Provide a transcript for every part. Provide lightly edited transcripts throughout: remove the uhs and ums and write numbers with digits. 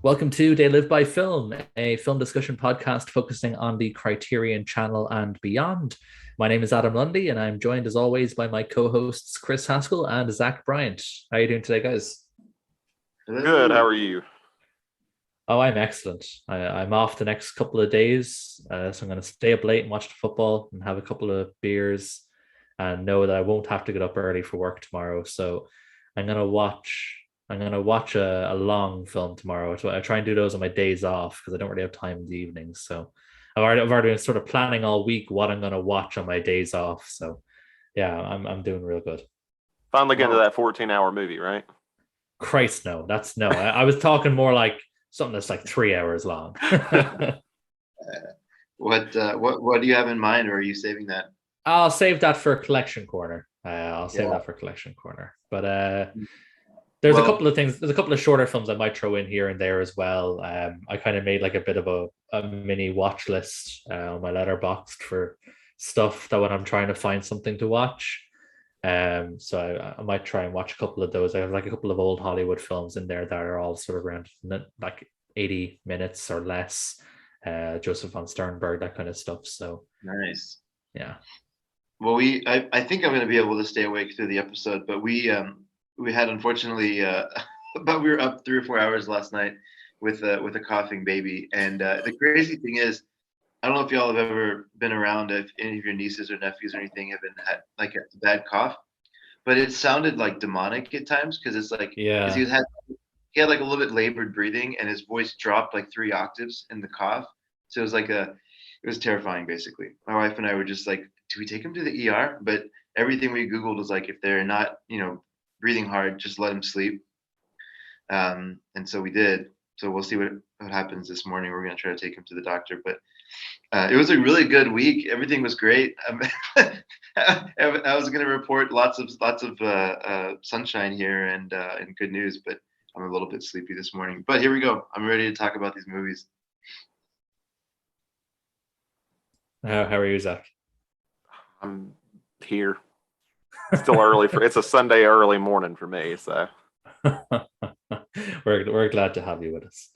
Welcome to They Live by Film, a film discussion podcast focusing on the Criterion Channel and beyond. My name is Adam Lundy, and I'm joined as always by my co-hosts Chris Haskell and Zach Bryant. How are you doing today, guys? Good. How Hello. are you? Oh, I'm excellent. I'm off the next couple of days, so I'm going to stay up late and watch the football and have a couple of beers, and know that I won't have to get up early for work tomorrow. So I'm gonna watch. I'm gonna watch a long film tomorrow. So I try and do those on my days off because I don't really have time in the evenings. So I've already been sort of planning all week what I'm gonna watch on my days off. So yeah, I'm doing real good. Finally getting to Oh, that 14-hour movie, right? Christ, no, that's no. I was talking more like something that's like 3 hours long. what do you have in mind, or are you saving that? I'll save that for collection corner. I'll save Yeah. that for collection corner. But there's a Well, couple of things. There's a couple of shorter films I might throw in here and there as well. I kind of made like a bit of a mini watch list on my letterboxd for stuff that when I'm trying to find something to watch. So I might try and watch a couple of those. I have like a couple of old Hollywood films in there that are all sort of around like 80 minutes or less. Joseph von Sternberg, that kind of stuff. So nice. yeah. Well, I think I'm going to be able to stay awake through the episode, but we had unfortunately, but we were up 3 or 4 hours last night with a coughing baby, and the crazy thing is, I don't know if y'all have ever been around, if any of your nieces or nephews or anything have been had like a bad cough, but it sounded like demonic at times because it's like because Yeah. he had like a little bit labored breathing and his voice dropped like 3 octaves in the cough. So it was terrifying basically. My wife and I were just like, do we take him to the ER? But everything we Googled was like, if they're not, breathing hard, just let him sleep. And so we did. So we'll see what happens this morning. We're going to try to take him to the doctor. But it was a really good week. Everything was great. I was going to report lots of sunshine here and good news, but I'm a little bit sleepy this morning. But here we go. I'm ready to talk about these movies. How are you, Zach? I'm here. Still early for it's a Sunday early morning for me. So we're glad to have you with us.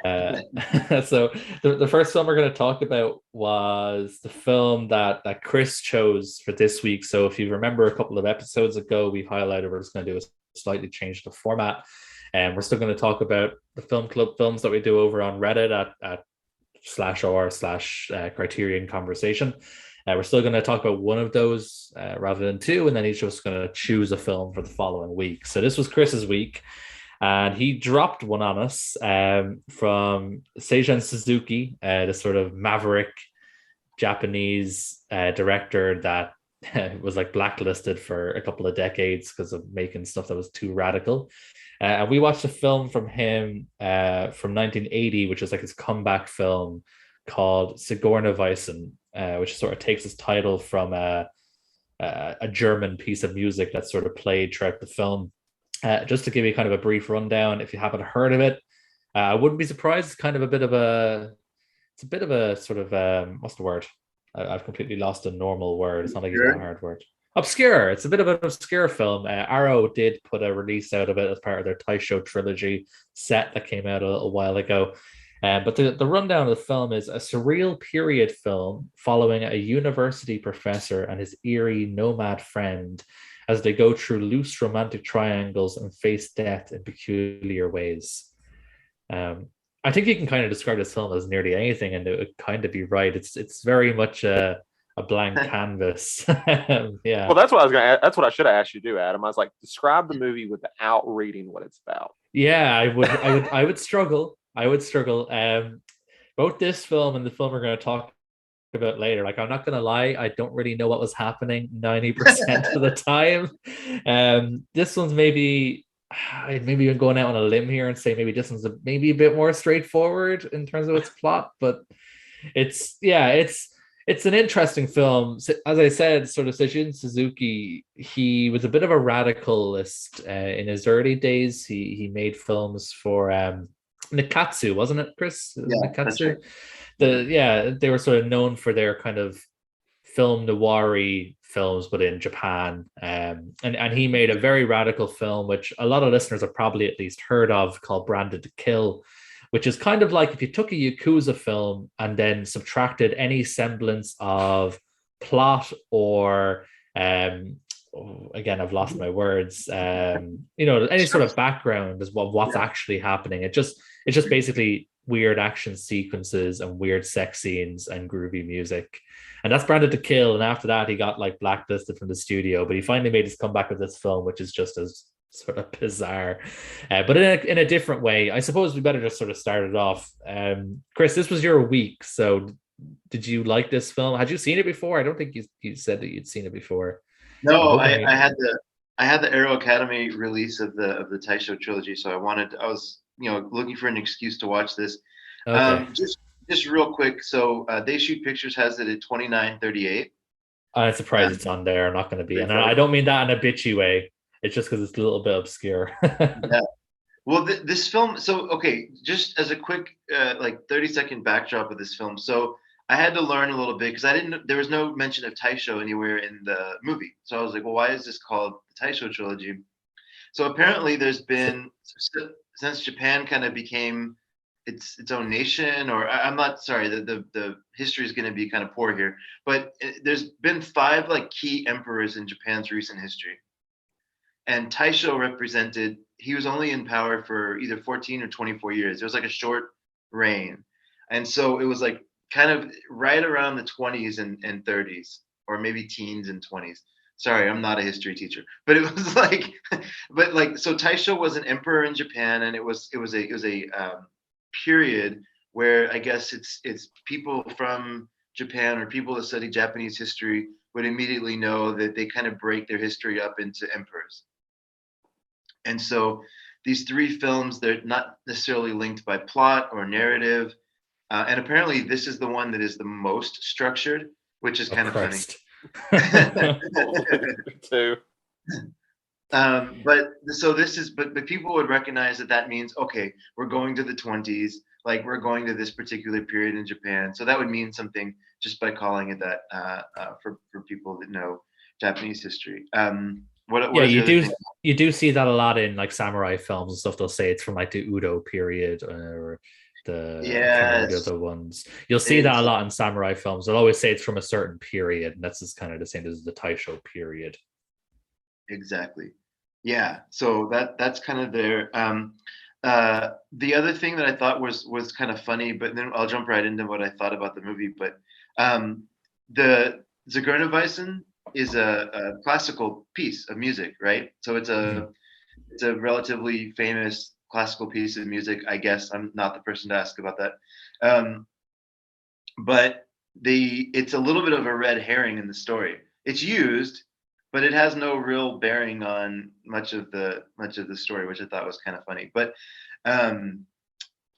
yeah. So the first film we're going to talk about was the film that Chris chose for this week. So if you remember a couple of episodes ago, we highlighted we're just going to do a slightly change the format, and we're still going to talk about the film club films that we do over on Reddit at /r/ Criterion Conversation. We're still going to talk about one of those rather than two, and then each of us going to choose a film for the following week. So this was Chris's week, and he dropped one on us from Seijun Suzuki, the sort of maverick Japanese director that was like blacklisted for a couple of decades because of making stuff that was too radical. And we watched a film from him from 1980, which is like his comeback film called Sigourney Weisen, which sort of takes its title from a German piece of music that sort of played throughout the film. Just to give you kind of a brief rundown, if you haven't heard of it, I wouldn't be surprised. It's kind of it's a bit of a sort of what's the word? I've completely lost a normal word. It's not like a Sure. hard word. Obscure. It's a bit of an obscure film. Arrow did put a release out of it as part of their Taisho trilogy set that came out a little while ago. But the rundown of the film is a surreal period film following a university professor and his eerie nomad friend as they go through loose romantic triangles and face death in peculiar ways. Um, I think you can kind of describe this film as nearly anything, and it would kind of be right. It's very much a blank canvas. Well, Yeah, that's what I was gonna. That's what I should have asked you to do, Adam. I was like, describe the movie without reading what it's about. yeah. I would struggle. I would struggle. Both this film and the film we're going to talk about later. Like, I'm not gonna lie, I don't really know what was happening 90% of the time. This one's maybe I'd maybe even going out on a limb here and say maybe this one's maybe a bit more straightforward in terms of its plot, but it's an interesting film. As I said, sort of Seijun Suzuki, he was a bit of a radicalist in his early days. He made films for Nikatsu, wasn't it, Chris? Yeah, that's right. Nikatsu. Yeah. They were sort of known for their kind of film noir films, but in Japan. And he made a very radical film, which a lot of listeners have probably at least heard of, called Branded to Kill, which is kind of like if you took a Yakuza film and then subtracted any semblance of plot or again, I've lost my words. Any sort of background is what's actually happening. It's just basically weird action sequences and weird sex scenes and groovy music. And that's Branded to Kill. And after that, he got like blacklisted from the studio, but he finally made his comeback with this film, which is just as sort of bizarre, but in a different way. I suppose we better just sort of start it off. Chris, this was your week. So did you like this film? Had you seen it before? I don't think you said that you'd seen it before. No, I had the Arrow Academy release of the Taisho trilogy, so I was looking for an excuse to watch this. Okay. Just real quick, so They Shoot Pictures has it at 29.38. I'm surprised it's on there. I'm not going to be, and I don't mean that in a bitchy way. It's just because it's a little bit obscure. Yeah. Well, this film. So okay, just as a quick 30-second backdrop of this film. So I had to learn a little bit because there was no mention of Taisho anywhere in the movie. So I was like, well, why is this called the Taisho trilogy? So apparently there's been, since Japan kind of became its own nation, or I'm not sorry, the history is going to be kind of poor here, but there's been 5 like key emperors in Japan's recent history. And Taisho he was only in power for either 14 or 24 years. It was like a short reign. And so it was like kind of right around the 20s and 30s, or maybe teens and 20s. Sorry, I'm not a history teacher, but it was so Taisho was an emperor in Japan, and it was a period where I guess it's people from Japan or people that study Japanese history would immediately know that they kind of break their history up into emperors. And so these 3 films, they're not necessarily linked by plot or narrative. And apparently this is the one that is the most structured, which is kind of funny. Too. But people would recognize that means, okay, we're going to the 20s, like we're going to this particular period in Japan. So that would mean something just by calling it that for people that know Japanese history. You do see that a lot in like samurai films and stuff. They'll say it's from like the Udo period or the other ones. You'll see that a lot in samurai films. They'll always say it's from a certain period, and that's just kind of the same as the Taisho period. Exactly. Yeah. So that's kind of there. The other thing that I thought was kind of funny, but then I'll jump right into what I thought about the movie. But the Zigeunerweisen is a classical piece of music, right? So it's a relatively famous classical piece of music, I guess. I'm not the person to ask about that. But it's a little bit of a red herring in the story. It's used, but it has no real bearing on much of the story, which I thought was kind of funny. But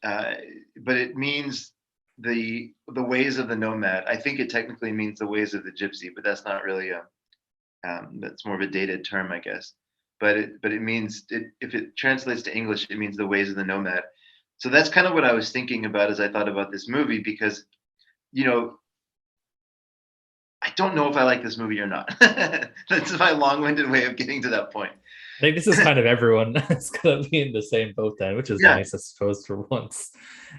it means the ways of the nomad. I think it technically means the ways of the gypsy, but that's not really that's more of a dated term, I guess. But it means if it translates to English, it means the ways of the nomad. So that's kind of what I was thinking about as I thought about this movie, because I don't know if I like this movie or not. That's my long-winded way of getting to that point. I think this is kind of everyone is going to be in the same boat then, which is nice, I suppose, for once.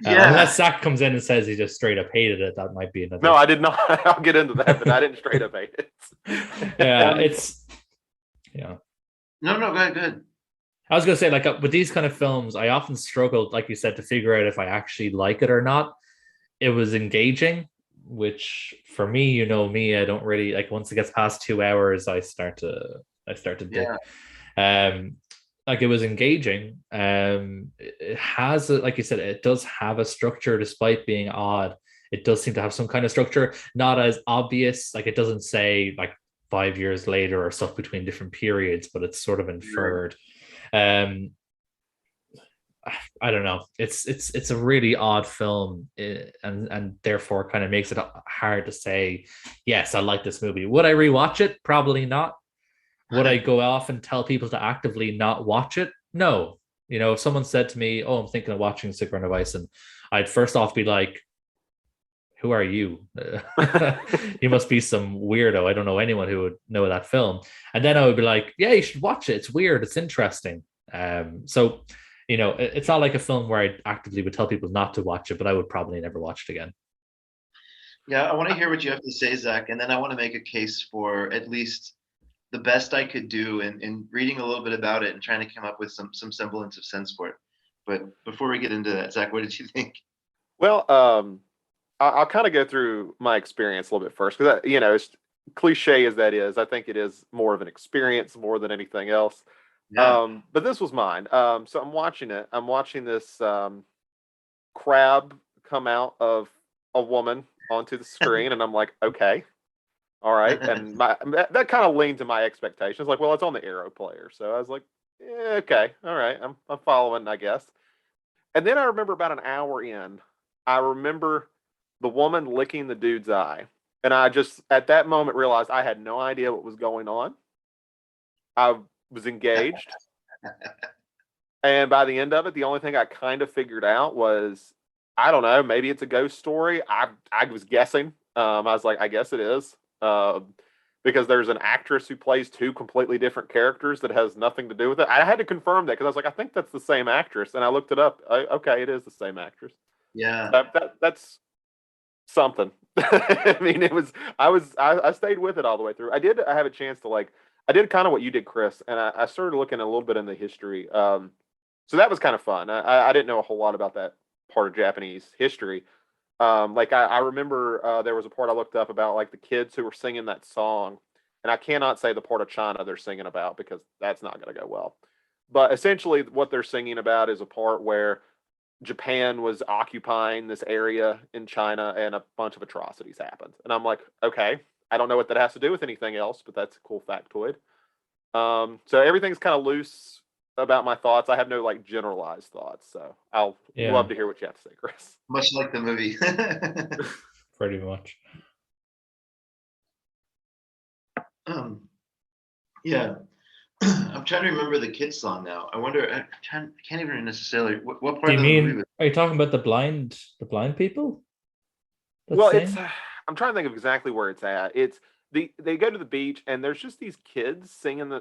Unless Zach comes in and says he just straight up hated it, that might be another. No, I did not. I'll get into that, but I didn't straight up hate it. No, go ahead. I was going to say, like, with these kind of films, I often struggled, like you said, to figure out if I actually like it or not. It was engaging, which for me, me, I don't really like. Once it gets past 2 hours, I start to dip. Like, it was engaging. It has, like you said, it does have a structure despite being odd. It does seem to have some kind of structure, not as obvious. Like, it doesn't say like 5 years later or stuff between different periods, but it's sort of inferred. I don't know. It's a really odd film, and therefore kind of makes it hard to say, yes, I like this movie. Would I rewatch it? Probably not. Would I go off and tell people to actively not watch it? No. If someone said to me, "Oh, I'm thinking of watching Zigeunerweisen," I'd first off be like, "Who are you? You must be some weirdo. I don't know anyone who would know that film." And then I would be like, "Yeah, you should watch it. It's weird. It's interesting." So it's not like a film where I actively would tell people not to watch it, but I would probably never watch it again. Yeah, I want to hear what you have to say, Zach, and then I want to make a case for at least the best I could do in reading a little bit about it and trying to come up with some semblance of sense for it. But before we get into that, Zach, what did you think? Well, I'll kind of go through my experience a little bit first because as cliche as that is, I think it is more of an experience more than anything else. Yeah. But this was mine. So I'm watching it. I'm watching this crab come out of a woman onto the screen, and I'm like, okay, all right. And that kind of leaned to my expectations. Like, well, it's on the Arrow player, so I was like, yeah, okay, all right, I'm following, I guess. And then I remember about an hour in, I remember the woman licking the dude's eye, and I just at that moment realized I had no idea what was going on. I was engaged. And by the end of it, the only thing I kind of figured out was, I don't know, maybe it's a ghost story. I was guessing. I was like, I guess it is. Because there's an actress who plays two completely different characters that has nothing to do with it. I had to confirm that because I was like, I think that's the same actress. And I looked it up. Okay, it is the same actress. Yeah. That's something. I mean, I stayed with it all the way through. I have a chance to I did kind of what you did, Chris, and I started looking a little bit in the history. So that was kind of fun. I didn't know a whole lot about that part of Japanese history. I remember there was a part I looked up about like the kids who were singing that song, and I cannot say the part of China they're singing about because that's not going to go well. But essentially, what they're singing about is a part where Japan was occupying this area in China, and a bunch of atrocities happened. And I'm like, okay, I don't know what that has to do with anything else, but that's a cool factoid. So everything's kind of loose about my thoughts. I have no generalized thoughts, so I'll love to hear what you have to say, Chris. Much like the movie. Pretty much. Yeah. I'm trying to remember the kids song now. I wonder. Can't even necessarily. What part Do you of the movie? mean? Are you talking about the blind people? Well, I'm trying to think of exactly where it's at. They go to the beach, and there's just these kids singing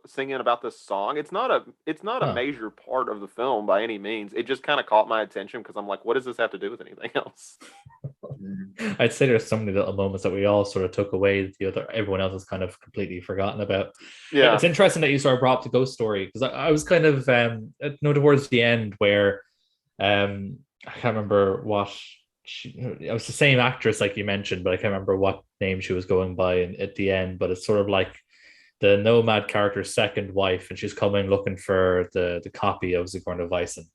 singing about this song. It's not a major part of the film by any means. It just kind of caught my attention because I'm like, what does this have to do with anything else? I'd say there's so many little moments that we all sort of took away. Everyone else has kind of completely forgotten about. Yeah, it's interesting that you sort of brought up the ghost story because I was kind of towards the end where I can't remember what. It was the same actress like you mentioned, but I can't remember what name she was going by at the end. But it's sort of like the nomad character's second wife, and she's coming looking for the copy of Sigourney Weisen.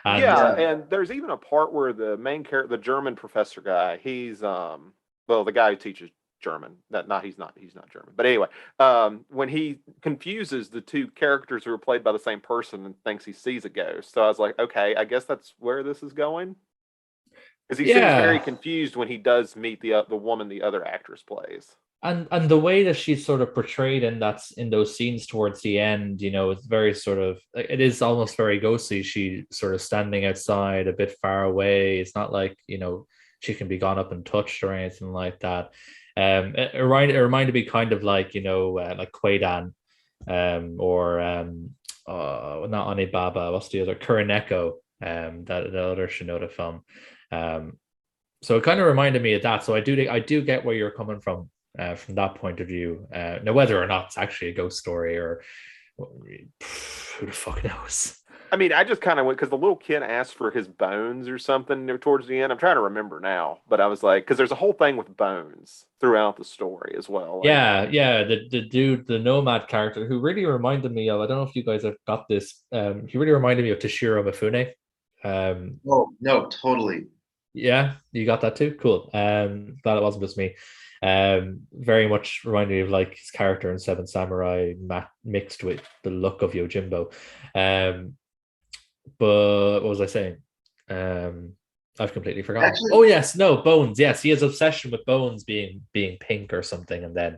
And there's even a part where the main character, the German professor guy, he's the guy who teaches German. He's not German. But anyway, when he confuses the two characters who are played by the same person and thinks he sees a ghost. So I was like, okay, I guess that's where this is going. Because he seems very confused when he does meet the woman the other actress plays. And the way that she's sort of portrayed in those scenes towards the end, it's very sort of, it is almost very ghostly. She sort of standing outside a bit far away. It's not like, she can be gone up and touched or anything like that. It reminded me kind of like, like Quaidan, or not Onibaba, what's the other, Kuroneko, that the other Shinoda film. So it kind of reminded me of that. So I do get where you're coming from that point of view. Now, whether or not it's actually a ghost story or who the fuck knows? I mean, I just kind of went because the little kid asked for his bones or something towards the end. I'm trying to remember now, but I was like, because there's a whole thing with bones throughout the story as well. The dude, the nomad character, who really reminded me of, I don't know if you guys have got this. He really reminded me of Toshiro Mifune. Oh no, totally. Yeah, you got that too. Cool. Glad it wasn't just me. Very much reminded me of like his character in Seven Samurai, mixed with the look of Yojimbo. But what was I saying? I've completely forgotten. Actually, oh yes, no, Bones. Yes, he has obsession with Bones being pink or something, and then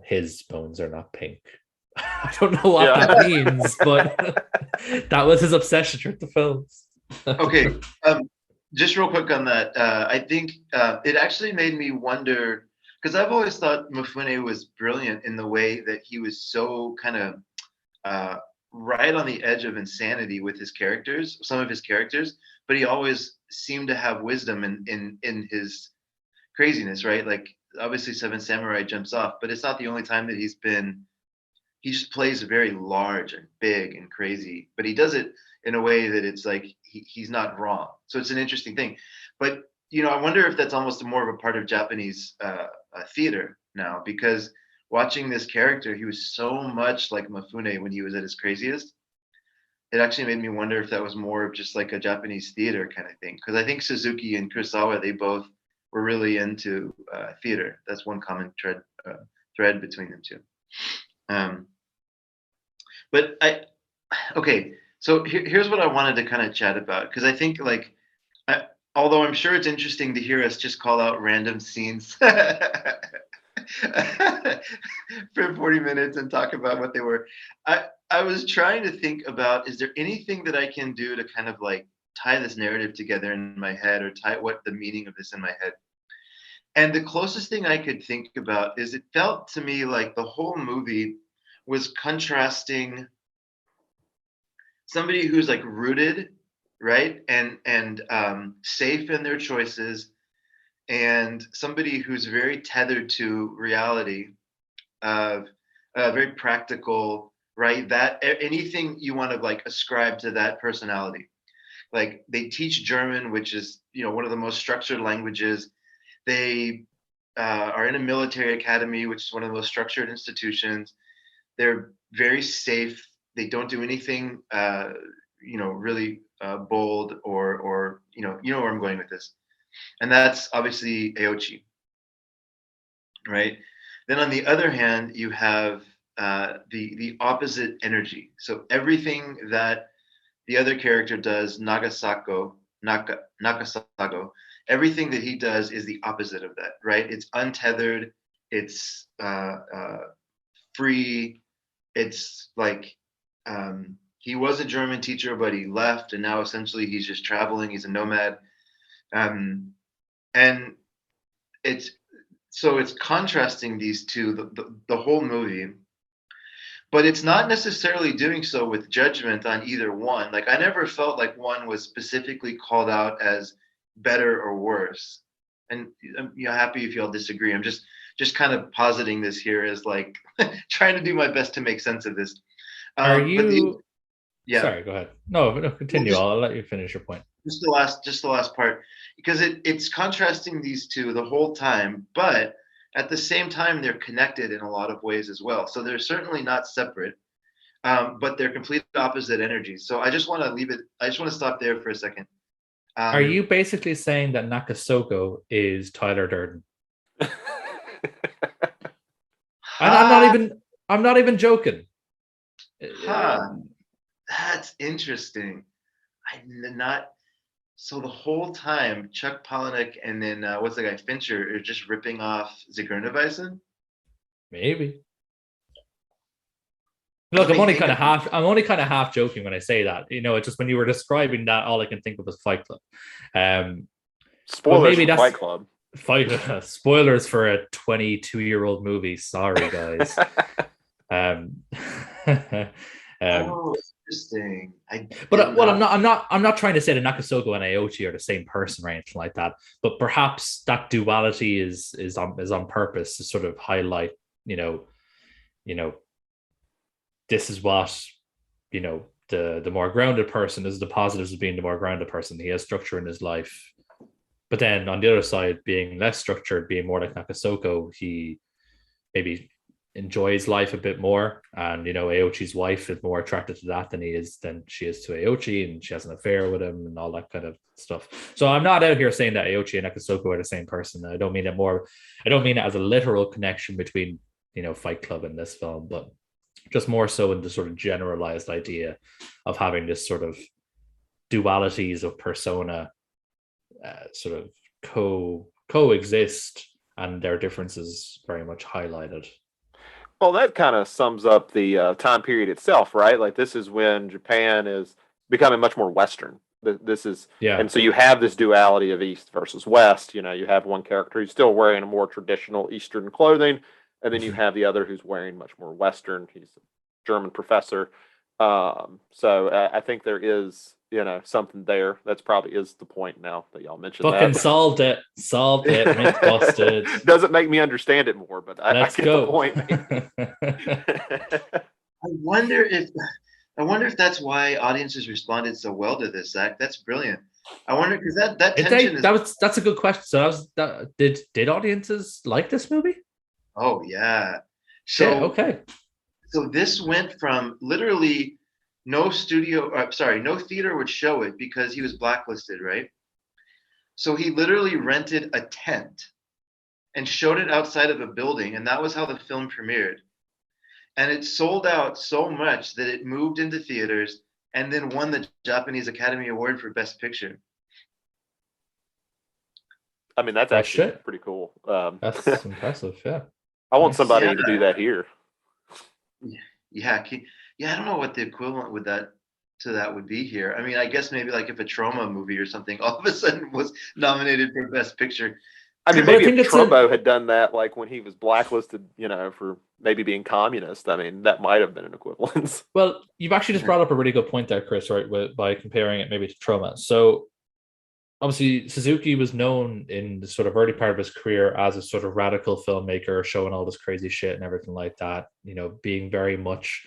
his bones are not pink. I don't know what that means, but that was his obsession with the films. Okay, just real quick on that. I think it actually made me wonder, because I've always thought Mifune was brilliant in the way that he was so kind of right on the edge of insanity with his characters, some of his characters, but he always seemed to have wisdom in his craziness, right? Like obviously Seven Samurai jumps off, but it's not the only time that he just plays very large and big and crazy, but he does it in a way that it's like he's not wrong. So it's an interesting thing. But I wonder if that's almost more of a part of Japanese theater now, because watching this character, he was so much like Mifune when he was at his craziest. It actually made me wonder if that was more of just like a Japanese theater kind of thing. Because I think Suzuki and Kurosawa, they both were really into theater. That's one common thread between them two. But okay, so here's what I wanted to kind of chat about, because I think like, although I'm sure it's interesting to hear us just call out random scenes for 40 minutes and talk about what they were. I was trying to think about, is there anything that I can do to kind of like tie this narrative together in my head, or tie what the meaning of this in my head? And the closest thing I could think about is, it felt to me like the whole movie was contrasting somebody who's like rooted, right, and safe in their choices, and somebody who's very tethered to reality, of very practical, right? That anything you want to like ascribe to that personality. Like they teach German, which is one of the most structured languages. They are in a military academy, which is one of the most structured institutions. They're very safe. They don't do anything, really bold, or where I'm going with this. And that's obviously Aochi, right? Then on the other hand, you have the opposite energy. So everything that the other character does, Nakasago, everything that he does is the opposite of that, right? It's untethered, it's free. It's like he was a German teacher, but he left, and now essentially he's just traveling. He's a nomad, and it's contrasting these two the whole movie. But it's not necessarily doing so with judgment on either one. Like I never felt like one was specifically called out as better or worse. And I'm happy if y'all disagree. I'm just kind of positing this here as like trying to do my best to make sense of this. Are you? Yeah. Sorry, go ahead. No, continue. Well, I'll let you finish your point. Just the last part, because it's contrasting these two the whole time, but at the same time they're connected in a lot of ways as well. So they're certainly not separate, but they're complete opposite energies. So I just want to leave it. I just want to stop there for a second. Are you basically saying that Nakasoko is Tyler Durden? I'm not even joking. That's interesting. I'm not. So the whole time, Chuck Palahniuk and then what's the guy, Fincher, are just ripping off Zigeunerweisen? Maybe. Look, I'm only kind of half joking when I say that. It's just when you were describing that, all I can think of was Fight Club. Spoilers for Fight Club. Spoilers for a 22-year-old movie. Sorry, guys. Interesting. I'm not trying to say that Nakasoko and Aochi are the same person or anything like that. But perhaps that duality is on purpose to sort of highlight, this is what, the more grounded person is, the positives of being the more grounded person. He has structure in his life. But then on the other side, being less structured, being more like Nakasoko, he maybe enjoys life a bit more. And, Aochi's wife is more attracted to that than she is to Aochi, and she has an affair with him and all that kind of stuff. So I'm not out here saying that Aochi and Nakasoko are the same person. I don't mean it as a literal connection between, Fight Club and this film, but just more so in the sort of generalized idea of having this sort of dualities of persona sort of coexist, and their differences very much highlighted. Well, that kind of sums up the time period itself, right? Like this is when Japan is becoming much more Western. This is, yeah. And so you have this duality of East versus West. You have one character who's still wearing a more traditional Eastern clothing, and then you have the other who's wearing much more Western. He's a German professor. So I think there is, something there. That's probably is the point now that y'all mentioned Fucking that. solved it. Solved it. Myth busted. Doesn't make me understand it more, but I Let's get the go. point. I wonder if that's why audiences responded so well to this, Zach. That's brilliant. I wonder because that tension is. That's a good question. So did audiences like this movie? Oh yeah. Shit. So Okay. so this went from literally no no theater would show it because he was blacklisted, right? So he literally rented a tent and showed it outside of a building, and that was how the film premiered. And it sold out so much that it moved into theaters and then won the Japanese Academy Award for Best Picture. I mean, that's Oh actually shit. pretty cool. That's impressive. Yeah. I want Nice. somebody to do that here. Yeah, I don't know what the equivalent with that to that would be here. I mean, I guess maybe like if a trauma movie or something all of a sudden was nominated for Best Picture. I mean, But I maybe think if it's Trumbo had done that, like when he was blacklisted, for maybe being communist, I mean, that might have been an equivalence. Well, you've actually just brought up a really good point there, Chris, right? By comparing it maybe to Trauma. So obviously Suzuki was known in the sort of early part of his career as a sort of radical filmmaker, showing all this crazy shit and everything like that, being very much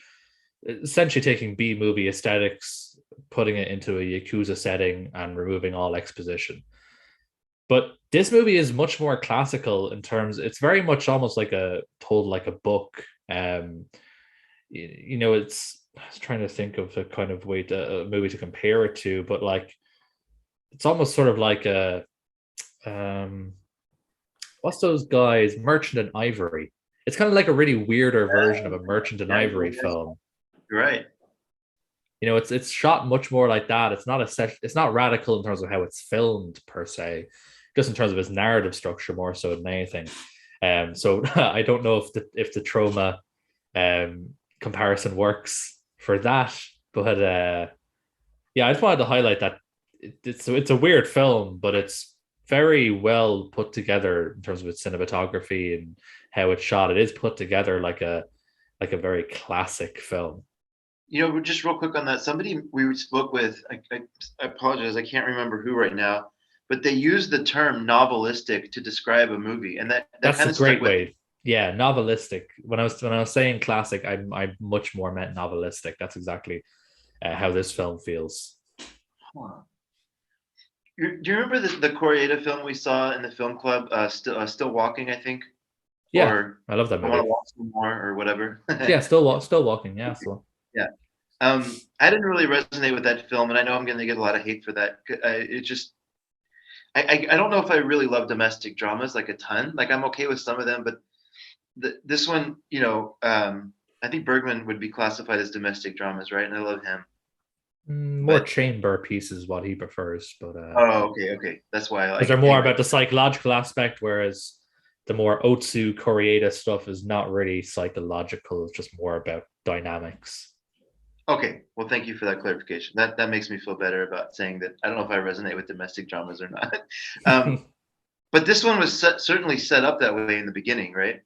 essentially taking B movie aesthetics, putting it into a Yakuza setting and removing all exposition. But this movie is much more classical in terms, it's very much almost like told like a book. It's, I was trying to think of a kind of a movie to compare it to, but like it's almost sort of like what's those guys, Merchant and Ivory. It's kind of like a really weirder version of a Merchant and Ivory film. Right. It's shot much more like that. It's not radical in terms of how it's filmed per se, just in terms of its narrative structure more so than anything. So I don't know if the Trauma comparison works for that, but yeah, I just wanted to highlight that it's a weird film, but it's very well put together in terms of its cinematography and how it's shot. It is put together like a very classic film. Just real quick on that, somebody we spoke with, I apologize, I can't remember who right now, but they used the term novelistic to describe a movie, and that That's kind a of great way. Yeah, novelistic. When I was saying classic, I much more meant novelistic. That's exactly how this film feels. Huh. Do you remember the Koreeda film we saw in the film club? Still Walking, I think. Yeah, or I love that movie. I Want to Walk Some More or whatever. Yeah, still walking. Yeah, so. Yeah. I didn't really resonate with that film, and I know I'm going to get a lot of hate for that. It just, I don't know if I really love domestic dramas like a ton. Like I'm okay with some of them, but this one, I think Bergman would be classified as domestic dramas, right? And I love him. More chamber pieces, what he prefers, but oh, okay, that's why I like. Because they're more about the psychological aspect, whereas the more Otsu Koreeda stuff is not really psychological. It's just more about dynamics. Okay, well, thank you for that clarification. That makes me feel better about saying that. I don't know if I resonate with domestic dramas or not. But this one was certainly set up that way in the beginning, right?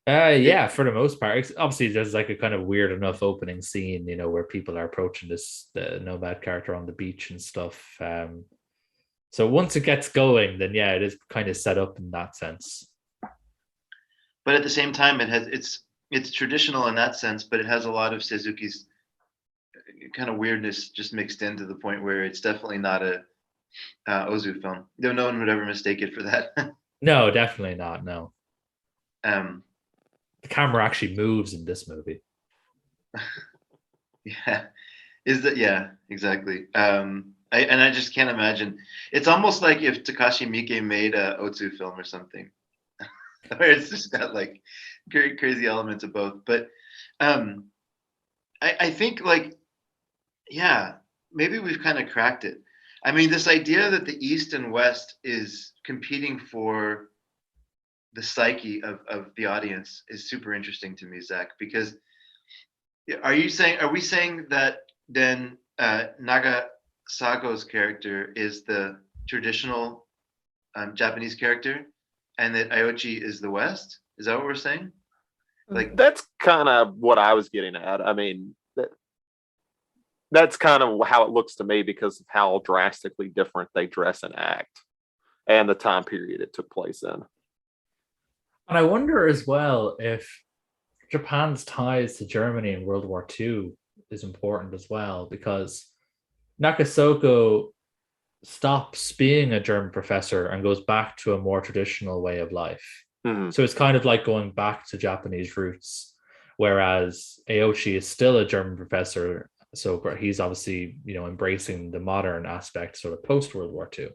Yeah, for the most part. Obviously, there's like a kind of weird enough opening scene, where people are approaching the nomad character on the beach and stuff. So once it gets going, then yeah, it is kind of set up in that sense. But at the same time, it's traditional in that sense, but it has a lot of Suzuki's kind of weirdness just mixed into the point where it's definitely not a Ozu film. Though no one would ever mistake it for that. No, definitely not. No. The camera actually moves in this movie. Yeah. Yeah, exactly. I just can't imagine. It's almost like if Takashi Miike made a Otsu film or something. Where it's just got like crazy elements of both. But I think like, yeah, maybe we've kind of cracked it. I mean, this idea that the East and West is competing for the psyche of the audience is super interesting to me, Zach, because are we saying that then Nagasako's character is the traditional Japanese character and that Aochi is the West? Is that what we're saying? Like that's kind of what I was getting at. I mean, that's kind of how it looks to me because of how drastically different they dress and act and the time period it took place in. And I wonder as well if Japan's ties to Germany in World War II is important as well, because Nakasoko stops being a German professor and goes back to a more traditional way of life. Mm-hmm. So it's kind of like going back to Japanese roots, whereas Aoshi is still a German professor. So he's obviously, embracing the modern aspect, sort of post World War II.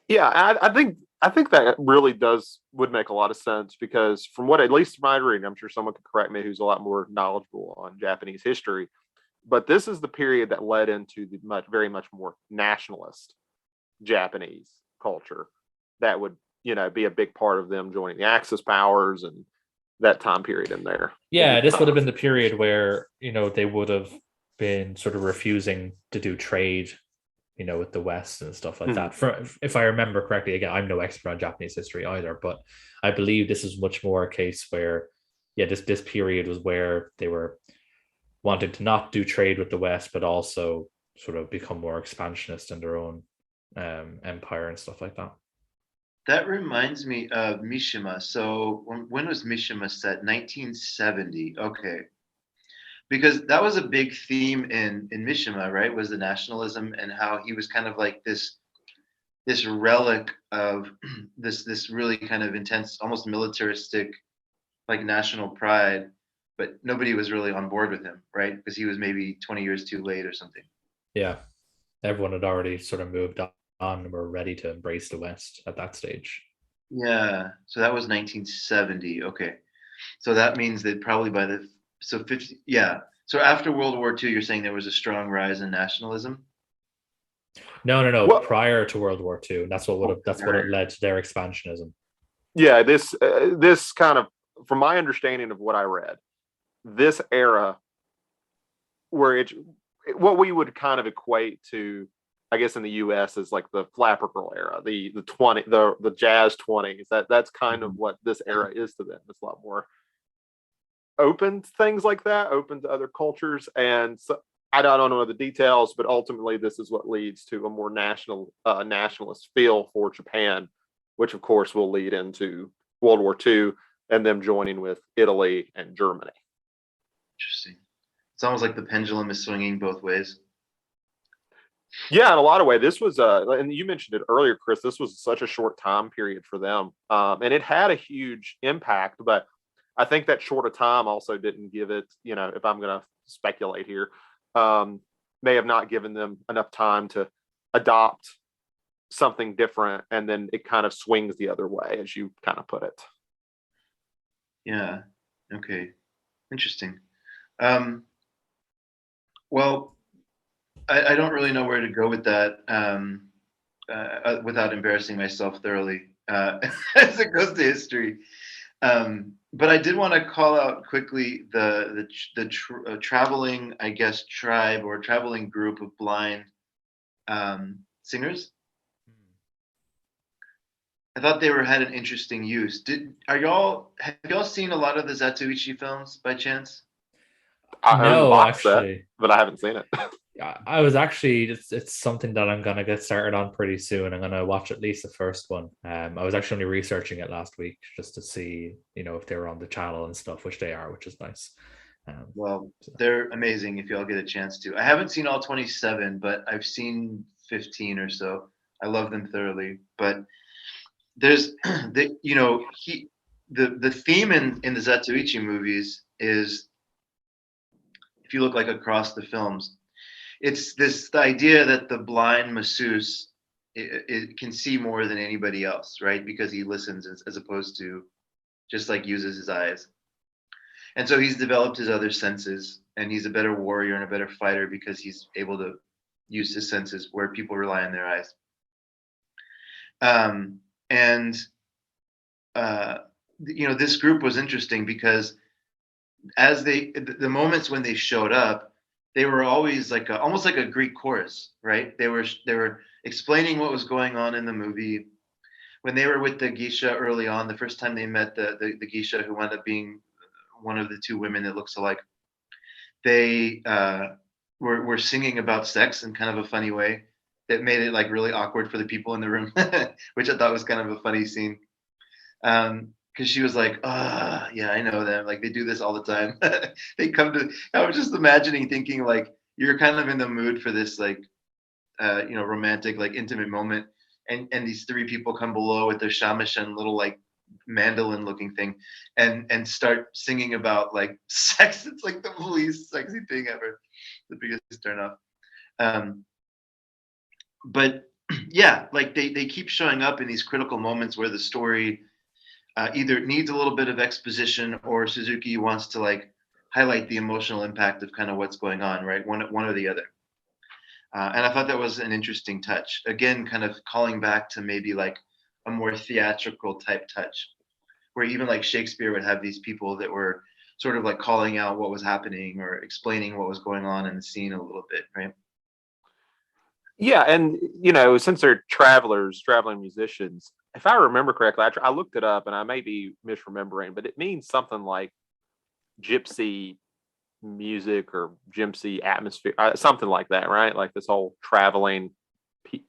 Yeah, I think that really would make a lot of sense because from what at least my reading, I'm sure someone could correct me who's a lot more knowledgeable on Japanese history, but this is the period that led into the very much more nationalist Japanese culture that would be a big part of them joining the Axis powers and that time period in there. Yeah, this would have been the period where they would have been sort of refusing to do trade, with the West and stuff like that. If I remember correctly, again, I'm no expert on Japanese history either, but I believe this is much more a case where, yeah, this period was where they were wanting to not do trade with the West, but also sort of become more expansionist in their own empire and stuff like that. That reminds me of Mishima. So when was Mishima set? 1970. Okay. Because that was a big theme in Mishima, right? Was the nationalism and how he was kind of like this relic of this really kind of intense, almost militaristic, like national pride, but nobody was really on board with him, right? Because he was maybe 20 years too late or something. Yeah. Everyone had already sort of moved on and were ready to embrace the West at that stage. Yeah. So that was 1970. Okay. So that means that probably by 50, yeah. So after World War II, you're saying there was a strong rise in nationalism? No. Well, prior to World War II, that's what it led to their expansionism. yeah, this kind of, from my understanding of what I read, this era where what we would kind of equate to, I guess in the U.S. is like the flapper girl era, the jazz 20s. That's kind of what this era is to them. It's a lot more open to things like that, open to other cultures, and so, I don't know the details, but ultimately this is what leads to a more nationalist feel for Japan, which of course will lead into World War II and them joining with Italy and Germany. Interesting. It's almost like the pendulum is swinging both ways. Yeah, in a lot of ways, this was and you mentioned it earlier, Chris. This was such a short time period for them, and it had a huge impact. But I think that short of time also didn't give it. If I'm going to speculate here, may have not given them enough time to adopt something different, and then it kind of swings the other way, as you kind of put it. Yeah. Okay. Interesting. Well, I don't really know where to go with that without embarrassing myself thoroughly as it goes to history. But I did want to call out quickly the traveling, I guess, tribe or traveling group of blind singers. I thought they had an interesting use. Have y'all seen a lot of the Zatoichi films by chance? I own the No, box set, actually, but I haven't seen it. I was actually it's something that I'm gonna get started on pretty soon. I'm gonna watch at least the first one. I was actually only researching it last week just to see, if they were on the channel and stuff, which they are, which is nice. Well, they're amazing if y'all get a chance to. I haven't seen all 27, but I've seen 15 or so. I love them thoroughly. But there's the theme in the Zatoichi movies is, if you look like across the films, it's the idea that the blind masseuse it can see more than anybody else, right? Because he listens as opposed to just like uses his eyes. And so he's developed his other senses, and he's a better warrior and a better fighter because he's able to use his senses where people rely on their eyes. And this group was interesting because as the moments when they showed up, they were always like almost like a Greek chorus, right? They were explaining what was going on in the movie. When they were with the geisha early on, the first time they met the geisha who wound up being one of the two women that looks alike, they were singing about sex in kind of a funny way that made it like really awkward for the people in the room, which I thought was kind of a funny scene. Because she was like, yeah, I know them. Like they do this all the time. They come to. I was just imagining, thinking like you're kind of in the mood for this like romantic, like intimate moment, and these three people come below with their shamisen little like mandolin looking thing, and start singing about like sex. It's like the least sexy thing ever, the biggest turn off. But yeah, like they keep showing up in these critical moments where the story either needs a little bit of exposition or Suzuki wants to like highlight the emotional impact of kind of what's going on, right? One or the other. And I thought that was an interesting touch. Again, kind of calling back to maybe like a more theatrical type touch, where even like Shakespeare would have these people that were sort of like calling out what was happening or explaining what was going on in the scene a little bit, right? Yeah, and since they're traveling musicians, if I remember correctly, I looked it up, and I may be misremembering, but it means something like gypsy music or gypsy atmosphere, something like that, right? Like this whole traveling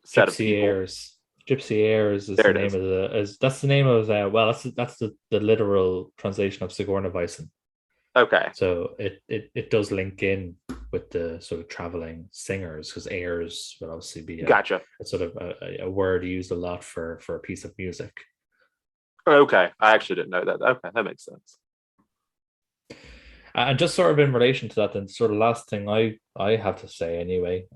set of Gypsy people. Airs. Gypsy Airs is There the it name is. of that's the name of that's the literal translation of Sigourney Weisen. Okay, So it does link in with the sort of traveling singers, because airs would obviously be gotcha. a sort of a word used a lot for a piece of music. Okay, I actually didn't know that. Okay, that makes sense. And just sort of in relation to that, then sort of last thing I have to say anyway,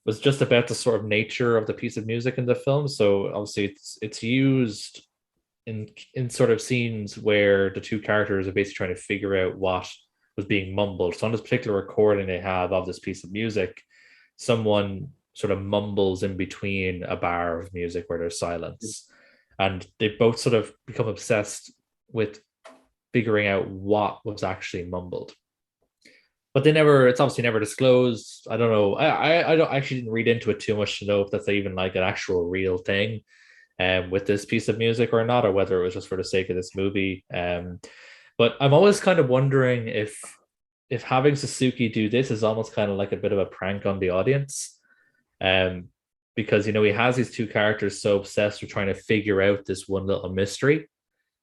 was just about the sort of nature of the piece of music in the film. So obviously it's used in sort of scenes where the two characters are basically trying to figure out what was being mumbled. So on this particular recording they have of this piece of music, someone sort of mumbles in between a bar of music where there's silence. And they both sort of become obsessed with figuring out what was actually mumbled. But it's obviously never disclosed. I don't know. I don't actually didn't read into it too much to know if that's even like an actual real thing with this piece of music or not, or whether it was just for the sake of this movie. But I'm always kind of wondering if having Suzuki do this is almost kind of like a bit of a prank on the audience. Um, because he has these two characters so obsessed with trying to figure out this one little mystery,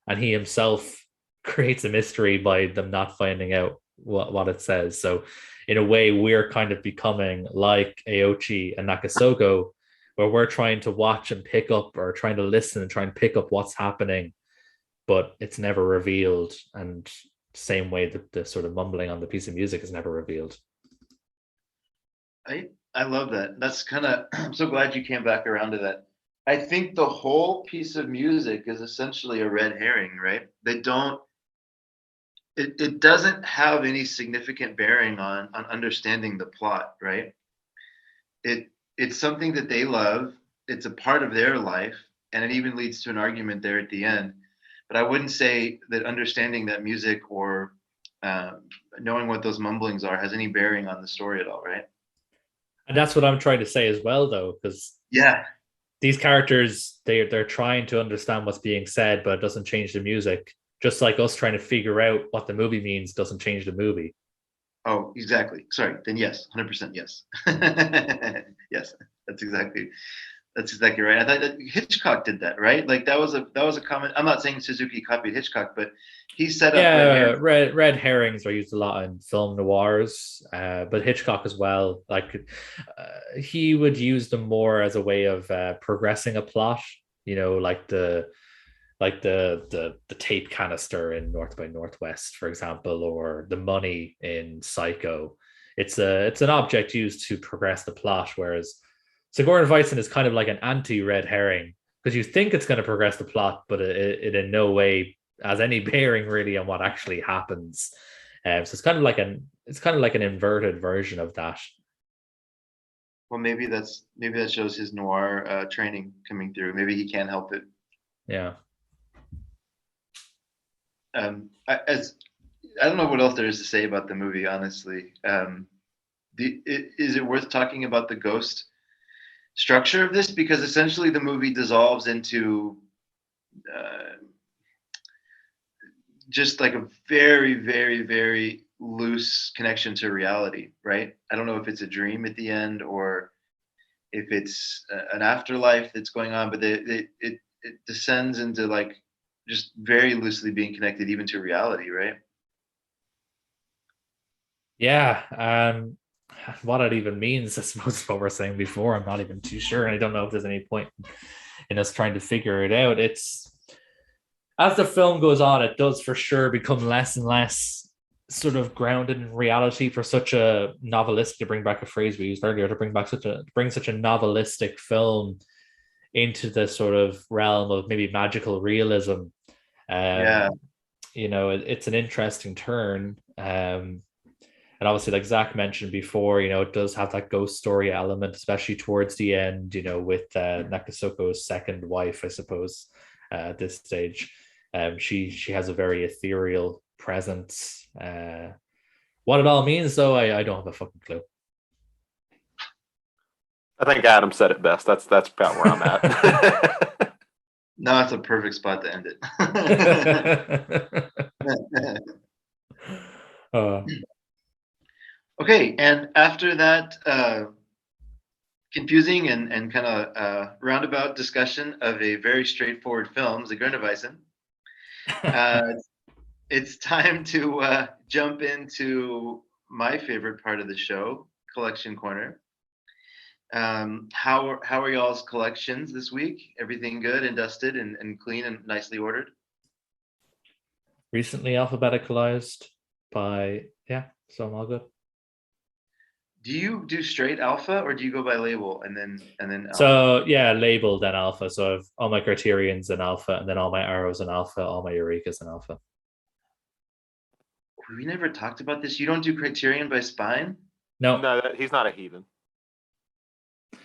and he himself creates a mystery by them not finding out what it says. So in a way, we're kind of becoming like Aochi and Nakasogo, where we're trying to watch and pick up, or trying to listen and try and pick up what's happening, but it's never revealed. And same way that the sort of mumbling on the piece of music is never revealed. I love that. That's kind of I'm so glad you came back around to that. I think the whole piece of music is essentially a red herring, right? They don't it doesn't have any significant bearing on understanding the plot, right? It's something that they love. It's a part of their life, and it even leads to an argument there at the end. But I wouldn't say that understanding that music or knowing what those mumblings are has any bearing on the story at all, right? And that's what I'm trying to say as well, though, because Yeah. these characters, they're trying to understand what's being said, but it doesn't change the music. Just like us trying to figure out what the movie means doesn't change the movie. Oh, exactly. Sorry. Then yes, 100% yes. Yes, that's exactly right. I thought that Hitchcock did that, right? Like that was a comment. I'm not saying Suzuki copied Hitchcock, but he set up red Yeah, herring. red herrings are used a lot in film noirs, but Hitchcock as well. Like he would use them more as a way of progressing a plot. Like the tape canister in North by Northwest, for example, or the money in Psycho. It's an object used to progress the plot, whereas Sigourney Weisen is kind of like an anti-red herring, because you think it's going to progress the plot, but it in no way has any bearing really on what actually happens. So it's kind of like an inverted version of that. Well, maybe that shows his noir training coming through. Maybe he can't help it. Yeah. As I don't know what else there is to say about the movie, honestly. Is it worth talking about the ghost structure of this? Because essentially the movie dissolves into just like a very, very, very loose connection to reality, right? I don't know if it's a dream at the end or if it's an afterlife that's going on, but it descends into like just very loosely being connected even to reality, right? Yeah. What it even means, I suppose, is what we're saying before. I'm not even too sure. And I don't know if there's any point in us trying to figure it out. It's as the film goes on, it does for sure become less and less sort of grounded in reality for such a novelistic, to bring back a phrase we used earlier, to bring such a novelistic film into the sort of realm of maybe magical realism. Yeah. It's an interesting turn. And obviously, like Zach mentioned before, it does have that ghost story element, especially towards the end, with Nakasoko's second wife, I suppose, at this stage. She has a very ethereal presence. What it all means, though, I don't have a fucking clue. I think Adam said it best. That's about where I'm at. No, it's a perfect spot to end it. Okay, and after that confusing and kind of roundabout discussion of a very straightforward film, Zigeunerweisen, it's time to jump into my favorite part of the show, Collection Corner. How are y'all's collections this week? Everything good and dusted and clean and nicely ordered? Recently alphabeticalized so I'm all good. Do you do straight alpha or do you go by label and then alpha? So yeah, label then alpha. So I've all my criterions in alpha, and then all my arrows in alpha, all my eurekas in alpha. We never talked about this. You don't do criterion by spine? No, he's not a heathen.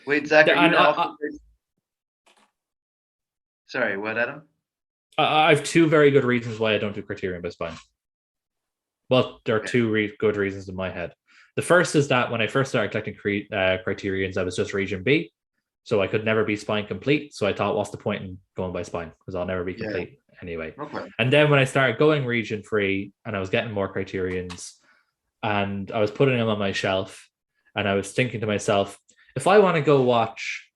Wait, Zach, are you Sorry, what, Adam? I have two very good reasons why I don't do criterion by spine. Well, there are two good reasons in my head. The first is that when I first started collecting criterions, I was just region B, so I could never be spine complete. So I thought, what's the point in going by spine? Because I'll never be complete anyway. Okay. And then when I started going region free, and I was getting more criterions, and I was putting them on my shelf, and I was thinking to myself, if I want to go watch,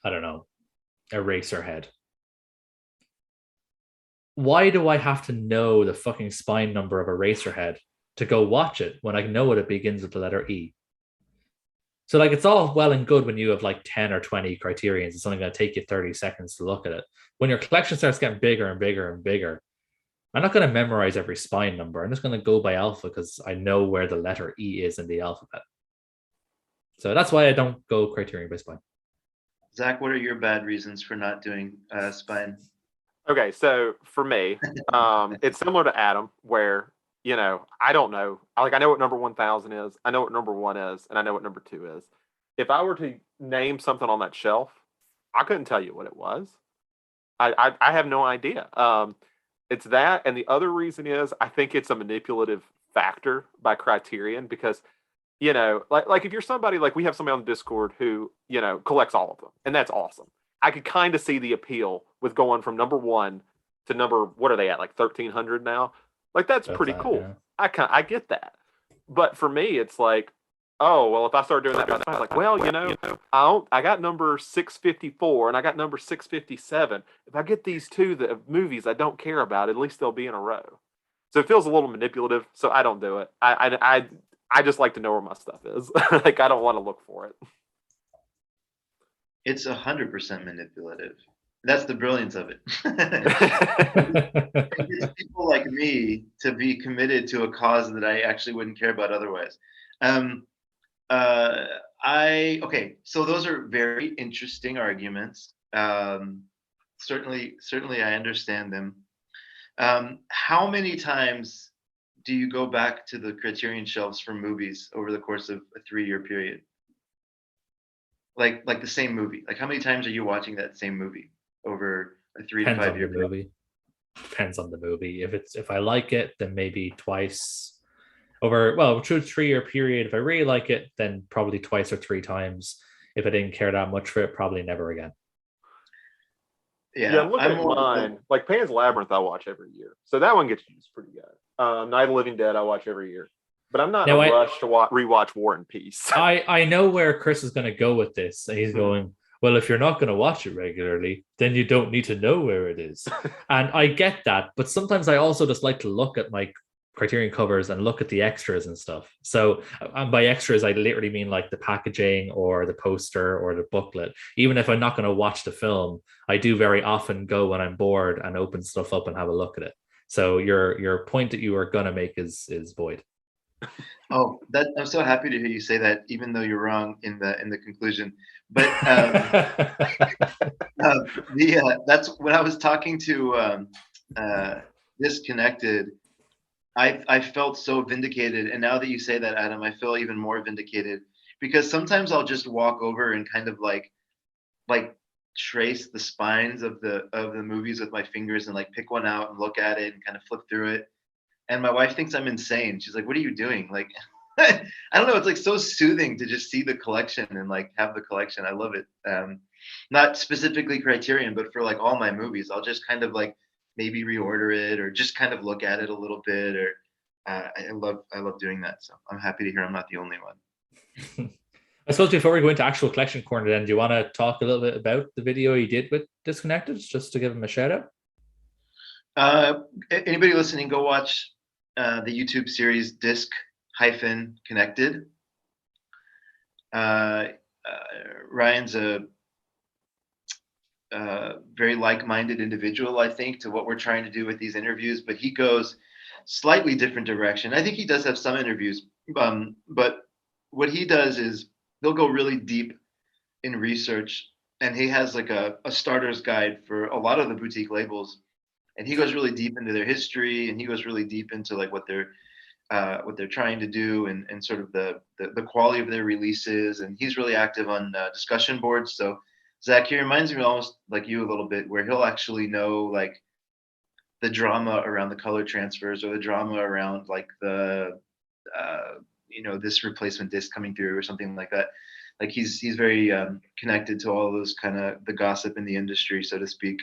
I don't know, Eraserhead, why do I have to know the fucking spine number of Eraserhead to go watch it when I know it begins with the letter E? So like, it's all well and good when you have like 10 or 20 criterions. It's only going to take you 30 seconds to look at it. When your collection starts getting bigger and bigger and bigger, I'm not going to memorize every spine number. I'm just going to go by alpha because I know where the letter E is in the alphabet. So that's why I don't go criterion by spine. Zach, what are your bad reasons for not doing spine? Okay, so for me, it's similar to Adam, where I don't know. I know what number 1,000 is. I know what number 1 is, and I know what number 2 is. If I were to name something on that shelf, I couldn't tell you what it was. I have no idea. It's that, and the other reason is I think it's a manipulative factor by Criterion because like if you're somebody like we have somebody on the Discord who collects all of them, and that's awesome. I could kind of see the appeal with going from number 1 to number, what are they at, like 1,300 now? Like that's pretty cool. Yeah. I get that, but for me, it's like, oh well, if I start doing that, I'm like, well, I got number 654 and I got number 657. If I get these two that movies I don't care about, at least they'll be in a row. So it feels a little manipulative. So I don't do it. I just like to know where my stuff is. Like I don't want to look for it. It's 100% manipulative. That's the brilliance of it. It gets people like me to be committed to a cause that I actually wouldn't care about otherwise. So those are very interesting arguments. Certainly, I understand them. How many times do you go back to the Criterion shelves for movies over the course of a 3-year period? Like the same movie. Like how many times are you watching that same movie over a 3 to 5 year movie? Depends on the movie. If I like it, then maybe twice over 2-3 year period. If I really like it, then probably twice or 3 times. If I didn't care that much for it, probably never again. Yeah, I'm looking at mine. Like Pan's Labyrinth, I watch every year, so that one gets used pretty good. Night of the Living Dead, I watch every year. But I'm not Now, in a rush to rewatch War and Peace. I know where Chris is going to go with this. And he's going, well, if you're not going to watch it regularly, then you don't need to know where it is. And I get that. But sometimes I also just like to look at my Criterion covers and look at the extras and stuff. So, and by extras, I literally mean like the packaging or the poster or the booklet. Even if I'm not going to watch the film, I do very often go when I'm bored and open stuff up and have a look at it. So your point that you are going to make is void. Oh, that I'm so happy to hear you say that, even though you're wrong in the conclusion. But that's when I was talking to Disconnected. I felt so vindicated, and now that you say that, Adam, I feel even more vindicated because sometimes I'll just walk over and kind of like trace the spines of the movies with my fingers and like pick one out and look at it and kind of flip through it. And my wife thinks I'm insane. She's like, "What are you doing?" Like, I don't know. It's like so soothing to just see the collection and like have the collection. I love it. Not specifically Criterion, but for like all my movies, I'll just kind of like maybe reorder it or just kind of look at it a little bit. Or I love doing that. So I'm happy to hear I'm not the only one. I suppose before we go into actual collection corner, then do you want to talk a little bit about the video you did with Disconnected, just to give him a shout out? Anybody listening, go watch the YouTube series Disc-Connected. Ryan's a very like-minded individual, I think, to what we're trying to do with these interviews, but he goes slightly different direction. I think he does have some interviews, but what he does is he'll go really deep in research, and he has like a starter's guide for a lot of the boutique labels, and he goes really deep into their history, and he goes really deep into like what they're trying to do, and sort of the quality of their releases, and he's really active on discussion boards. So Zach, he reminds me almost like you a little bit, where he'll actually know like the drama around the color transfers or the drama around like the this replacement disc coming through or something like that. Like he's very connected to all those kind of the gossip in the industry, so to speak.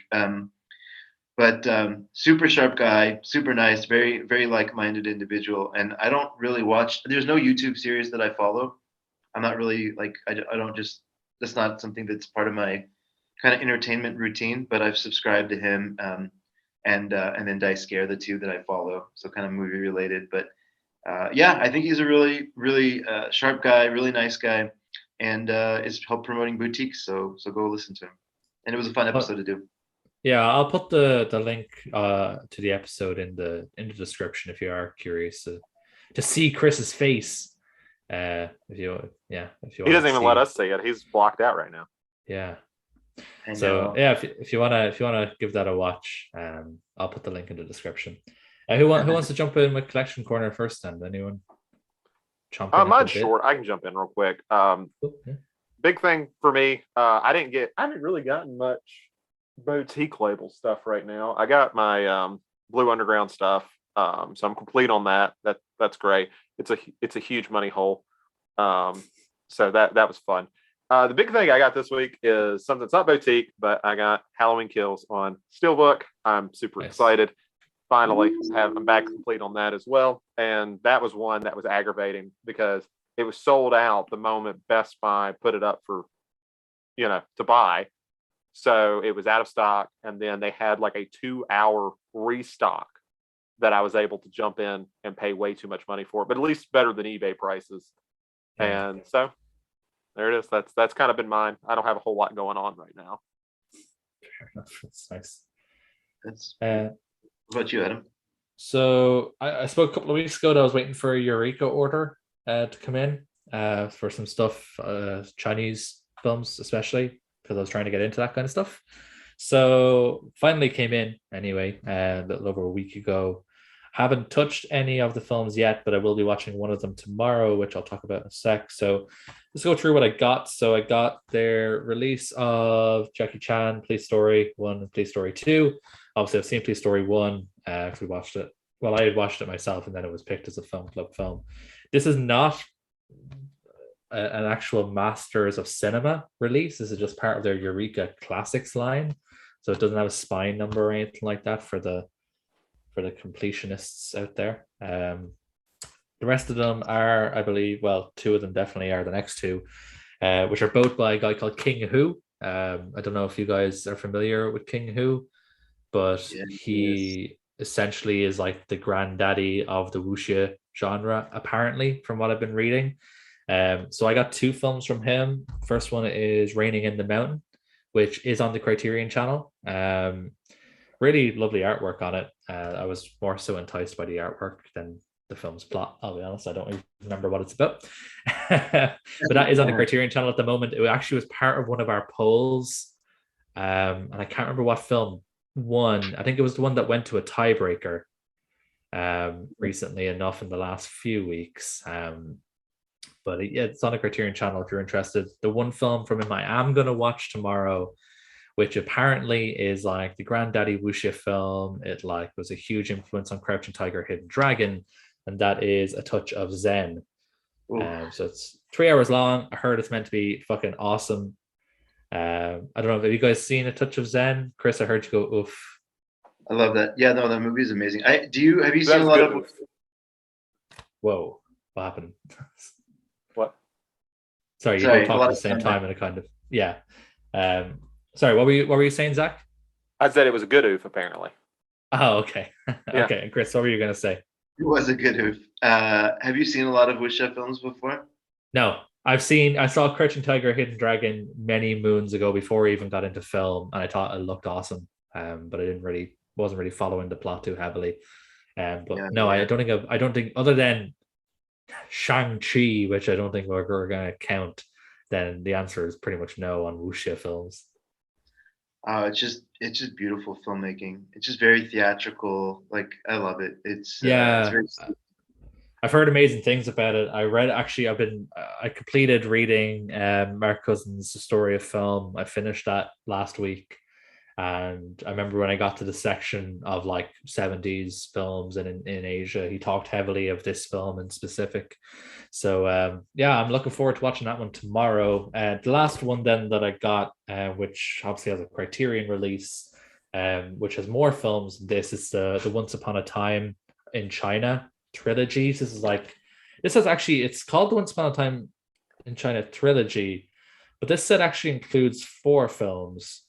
But super sharp guy, super nice, very, very like-minded individual. And I don't really watch, there's no YouTube series that I follow. I'm not really like, I don't just, that's not something that's part of my kind of entertainment routine, but I've subscribed to him and then Dice Scare, the two that I follow. So kind of movie related. But yeah, I think he's a really, really sharp guy, really nice guy, and is help promoting boutiques. So go listen to him. And it was a fun episode to do. Yeah, I'll put the link to the episode in the description if you are curious to see Chris's face. If you he doesn't even let us see it. He's blocked out right now. Yeah. So yeah, if you wanna give that a watch, I'll put the link in the description. Who wants to jump in with collection corner first? Then anyone? Mine's short. I can jump in real quick. Big thing for me. I haven't really gotten much boutique label stuff right now. I got my Blue Underground stuff, so I'm complete on that. That's great. It's a huge money hole. So that was fun. The big thing I got this week is something that's not boutique, but I got Halloween Kills on Steelbook. I'm super excited. Finally, I'm back complete on that as well. And that was one that was aggravating because it was sold out the moment Best Buy put it up for, to buy. So it was out of stock, and then they had like a 2-hour restock that I was able to jump in and pay way too much money for, but at least better than eBay prices. Yeah. And so there it is. That's kind of been mine. I don't have a whole lot going on right now. Fair enough. That's nice. That's what about you, Adam? So I spoke a couple of weeks ago that I was waiting for a Eureka order to come in for some stuff, Chinese films especially, because I was trying to get into that kind of stuff. So finally came in anyway, a little over a week ago. Haven't touched any of the films yet, but I will be watching one of them tomorrow, which I'll talk about in a sec. So let's go through what I got. So I got their release of Jackie Chan, Police Story 1 and Police Story 2. Obviously, I've seen Police Story 1 because we watched it. Well, I had watched it myself, and then it was picked as a film club film. This is not an actual Masters of Cinema release. This is just part of their Eureka Classics line. So it doesn't have a spine number or anything like that for the completionists out there. But The rest of them are, I believe, well, two of them definitely are the next two, which are both by a guy called King Hu. I don't know if you guys are familiar with King Hu, but Yeah, yes. he essentially is like the granddaddy of the wuxia genre, apparently, from what I've been reading. So I got two films from him. First one is Raining in the Mountain, which is on the Criterion channel. Really lovely artwork on it. I was more so enticed by the artwork than the film's plot. I'll be honest, I don't even remember what it's about. But that is on the Criterion channel at the moment. It actually was part of one of our polls. And I can't remember what film won. I think it was the one that went to a tiebreaker recently enough in the last few weeks. But yeah, it's on the Criterion channel if you're interested. The one film from him I am going to watch tomorrow, which apparently is like the granddaddy wuxia film. It like was a huge influence on Crouching Tiger, Hidden Dragon, and that is A Touch of Zen. So it's 3 hours long. I heard it's meant to be fucking awesome. I don't know. Have you guys seen A Touch of Zen? Chris, I heard you go oof. I love that. Yeah, no, that movie is amazing. Have you That seen a was lot good. of? Whoa, what happened? What? Sorry, you Sorry, both a talked lot at the of same thunder. time and it kind of yeah. Sorry, what were you saying, Zach? I said it was a good oof, apparently. Oh, okay. Yeah. Okay, and Chris, what were you gonna say? It was a good hoof. Have you seen a lot of wuxia films before? No, I saw Crouching Tiger, Hidden Dragon many moons ago before I even got into film, and I thought it looked awesome. But I wasn't really following the plot too heavily. But Yeah, no, yeah. I don't think other than Shang-Chi, which I don't think we're gonna count, then the answer is pretty much no on wuxia films. It's just beautiful filmmaking. It's just very theatrical. Like I love it. It's Yeah, very. I've heard amazing things about it. I completed reading Mark Cousins' The Story of Film. I finished that last week. And I remember when I got to the section of like 70s films and in Asia, he talked heavily of this film in specific. So yeah, I'm looking forward to watching that one tomorrow. The last one then that I got, which obviously has a Criterion release, which has more films than this, is the Once Upon a Time in China trilogy. It's called the Once Upon a Time in China trilogy, but this set actually includes 4 films.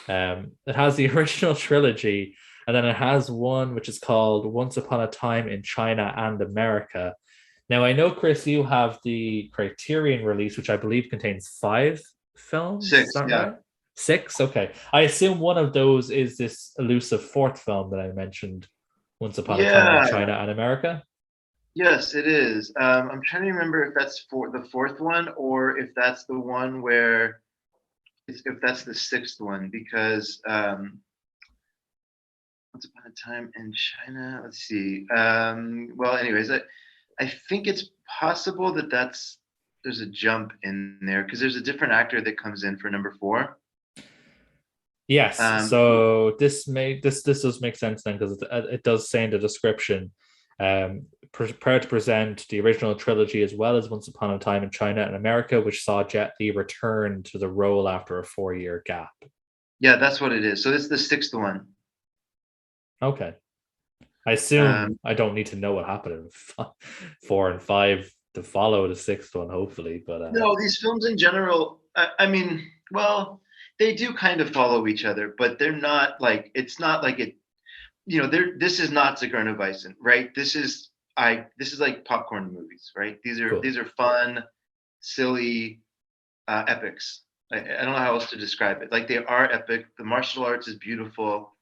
It has the original trilogy, and then it has one which is called Once Upon a Time in China and America. Now, I know, Chris, you have the Criterion release, which I believe contains 5 films. Is 6, that yeah. right? 6? Okay. I assume one of those is this elusive 4th film that I mentioned, Once Upon a Time in Yeah, China and America. yes, it is. I'm trying to remember if that's for the 4th one or if that's the one where if that's the 6th one because Once Upon a Time in China. Let's see. Well, anyways, I think it's possible that there's a jump in there because there's a different actor that comes in for number 4. Yes, so this does make sense then because it does say in the description, proud to present the original trilogy as well as Once Upon a Time in China and America, which saw Jet Li return to the role after a 4-year gap. Yeah, that's what it is. So this is the 6th one. Okay, I assume I don't need to know what happened in 4 and 5 to follow the 6th one, hopefully. But No, these films in general, I mean, well, they do kind of follow each other, but they're not like it's not like it. This is not Sigourney Weisen, right? This is like popcorn movies, right? These are cool. these are fun, silly epics. I don't know how else to describe it. Like they are epic. The martial arts is beautiful.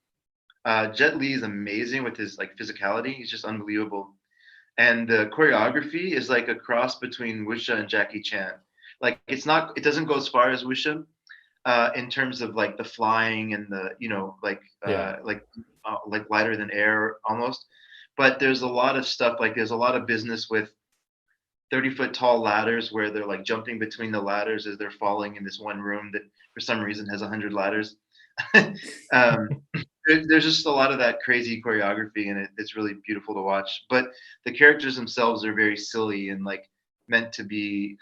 Jet Li is amazing with his like physicality. He's just unbelievable. And the choreography is like a cross between Wuxia and Jackie Chan. Like it doesn't go as far as Wuxia in terms of like the flying and the like lighter than air almost. But there's a lot of stuff like there's a lot of business with 30-foot tall ladders where they're like jumping between the ladders as they're falling in this one room that for some reason has 100 ladders. There's just a lot of that crazy choreography and it's really beautiful to watch. But the characters themselves are very silly and like meant to be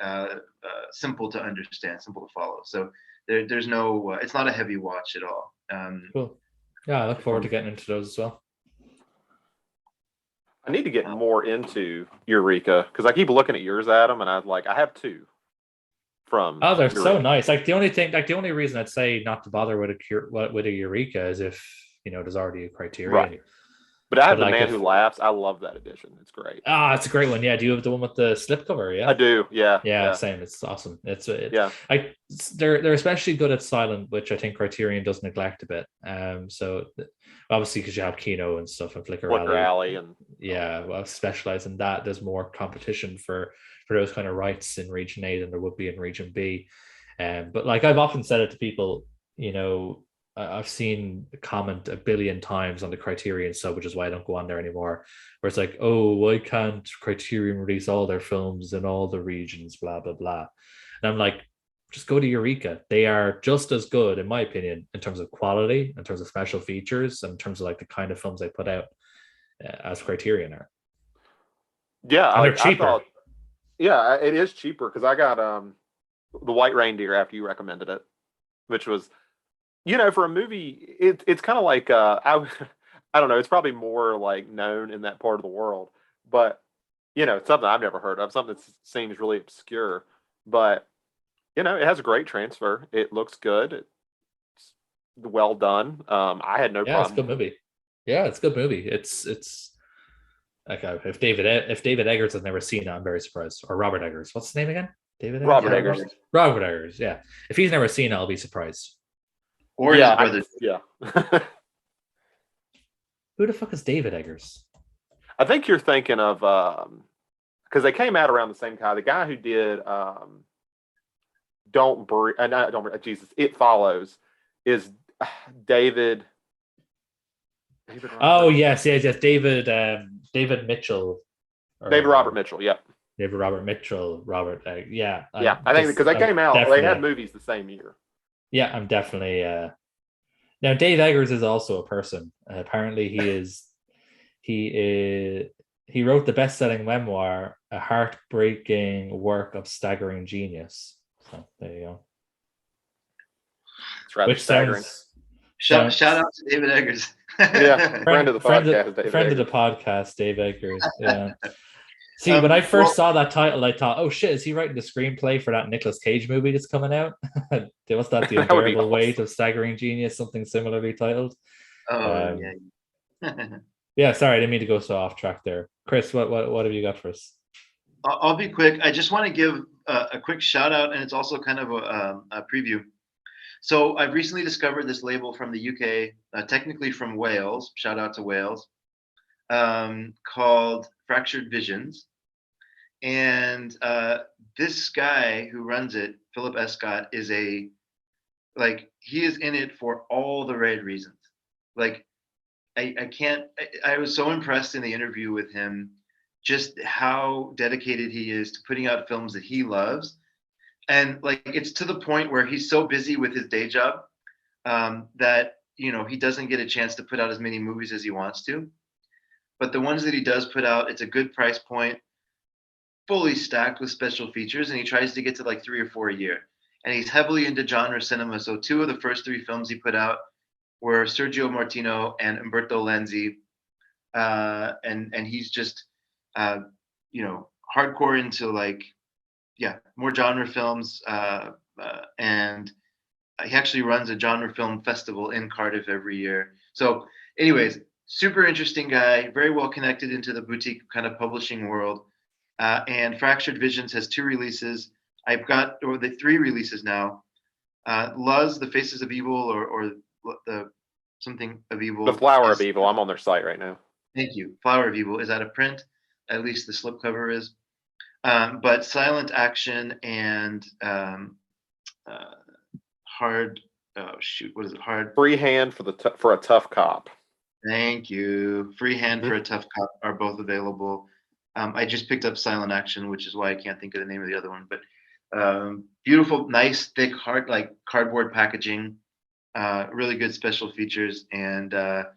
simple to understand, simple to follow. So there's no, it's not a heavy watch at all. Cool. Yeah, I look forward to getting into those as well. I need to get more into Eureka because I keep looking at yours, Adam, and I have two from. Oh, they're so Eureka. nice. Like the only reason I'd say not to bother with a Eureka is if there's already a Criterion. Right. But I have But The like Man if Who Laughs. I love that edition. It's great. it's a great one. Yeah, do you have the one with the slipcover? I Yeah. do. Yeah. Yeah, Yeah. same. It's awesome. Yeah. They're especially good at silent, which I think Criterion does neglect a bit. Obviously because you have Kino and stuff and Flicker Flicker Alley. Alley and Well, specialize in that. There's more competition for those kind of rights in Region A than there would be in Region B. But like I've often said it to people, I've seen a comment a billion times on the Criterion sub, which is why I don't go on there anymore. Where it's like, oh, why can't Criterion release all their films in all the regions? Blah blah blah. And I'm like, just go to Eureka. They are just as good, in my opinion, in terms of quality, in terms of special features, and in terms of like the kind of films they put out as Criterion are. yeah, And they're I cheaper. thought, yeah, it is cheaper because I got The White Reindeer after you recommended it, which was, for a movie, it's kind of like I don't know, it's probably more like known in that part of the world, but it's something I've never heard of, something that seems really obscure, but it has a great transfer. It looks good. It's well done. I had no Yeah, it's a good problem. movie. Yeah, it's a good movie. It's like if David Eggers has never seen it, I'm very surprised. Or Robert Eggers. What's his name again? David Eggers? Robert Yeah, Eggers. Robert Eggers, yeah. If he's never seen it, I'll be surprised. Or his Yeah, brother. yeah. Who the fuck is David Eggers? I think you're thinking of because they came out around the same time. The guy who did Don't Breathe, not Don't Breathe, Jesus, It Follows, is David. David Oh Robert, yes. David Mitchell. David Robert Mitchell. Yeah, David Robert Mitchell. Yeah. yeah. I think because they came out, they had movies the same year. Yeah, I'm definitely. Now, Dave Eggers is also a person. Apparently, he is. He wrote the best-selling memoir, "A Heartbreaking Work of Staggering Genius." So there you go. It's rather Which staggering. Shout out to David Eggers. Yeah, friend of the podcast, friend of the podcast, Dave Eggers. Yeah. See, when I first saw that title, I thought, "Oh shit, is he writing the screenplay for that Nicolas Cage movie that's coming out?" What's that? The That would be Unbearable awesome. Weight of Staggering Genius, something similarly titled. Oh yeah. Yeah, sorry, I didn't mean to go so off track there. Chris, what have you got for us? I'll be quick. I just want to give a quick shout out, and it's also kind of a preview. So I've recently discovered this label from the UK, technically from Wales. Shout out to Wales, called Fractured Visions, and this guy who runs it, Philip Escott, is he is in it for all the right reasons. Like I was so impressed in the interview with him, just how dedicated he is to putting out films that he loves. And like, it's to the point where he's so busy with his day job that, he doesn't get a chance to put out as many movies as he wants to. But the ones that he does put out, it's a good price point, fully stacked with special features. And he tries to get to like 3 or 4 a year. And he's heavily into genre cinema. So 2 of the first 3 films he put out were Sergio Martino and Umberto Lenzi, and he's just hardcore into more genre films, and he actually runs a genre film festival in Cardiff every year. So anyways, super interesting guy, very well connected into the boutique kind of publishing world, and Fractured Visions has 2 releases. I've got the 3 releases now. Luz, The Faces of Evil, or the something of Evil. The Flower of Evil. I'm on their site right now. Thank you. Flower of Evil is out of print. At least the slipcover is. But Silent Action and Hard. Oh shoot! What is it? Hard. Free Hand for a Tough Cop. Thank you. Free Hand for a Tough Cop are both available. I just picked up Silent Action, which is why I can't think of the name of the other one. But beautiful, nice, thick, hard, like cardboard packaging. Really good special features and a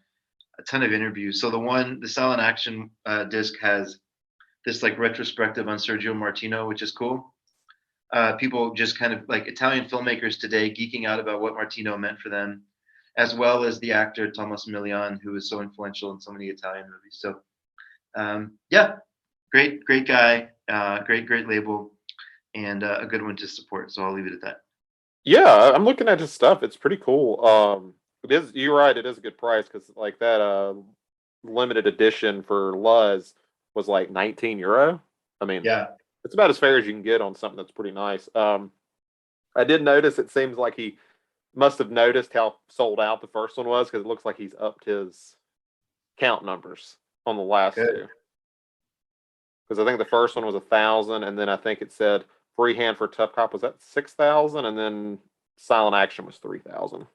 ton of interviews. So the Silent Action disc has this like retrospective on Sergio Martino, which is cool. People just kind of like Italian filmmakers today geeking out about what Martino meant for them, as well as the actor Thomas Milian, who is so influential in so many Italian movies. So Yeah, great guy, great label, and a good one to support. So I'll leave it at that. Yeah, I'm looking at his stuff. It's pretty cool. It is. You're right. It is a good price because like that limited edition for Luz was like 19 euro. I mean, Yeah, it's about as fair as you can get on something that's pretty nice. I did notice it seems like he must have noticed how sold out the first one was because it looks like he's upped his count numbers on the last good. two. Because I think the first one was 1,000, and then I think it said freehand for tough cop was that 6,000, and then silent action was 3,000.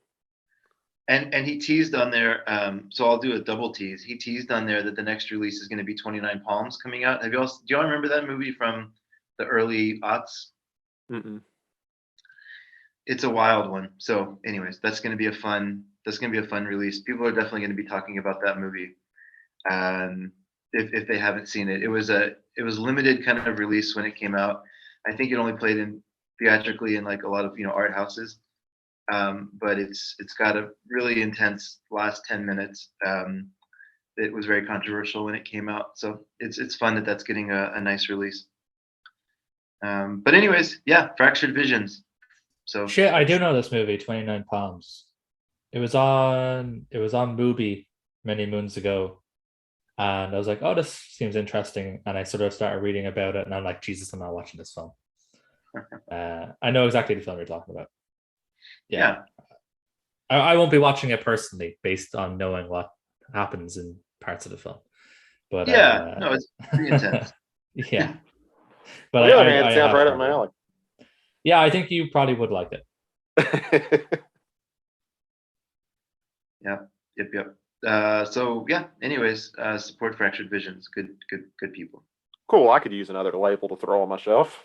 And he teased on there. So I'll do a double tease. He teased on there that the next release is going to be 29 Palms coming out. Have you all? Do y'all remember that movie from the early aughts? Mm-mm. It's a wild one. So, anyways, that's going to be a fun. That's going to be a fun release. People are definitely going to be talking about that movie. If they haven't seen it, it was limited kind of release when it came out. I think it only played in theatrically in like a lot of art houses. But it's got a really intense last 10 minutes. It was very controversial when it came out, so it's fun that that's getting a nice release. But anyways, yeah, Fractured Visions. So Shit, I do know this movie, 29 Palms. It was on Mubi many moons ago. And I was like, oh, this seems interesting. And I sort of started reading about it, and I'm like, Jesus, I'm not watching this film. I know exactly the film you're talking about. Yeah. yeah, I won't be watching it personally based on knowing what happens in parts of the film. But yeah, no, it's pretty intense. yeah. But On the other hand, it I sounds have right up heard my of it. alley. Yeah, I think you probably would like it. Yeah, yep. So yeah. Anyways, support Fractured Visions. Good people. Cool. I could use another label to throw on my shelf.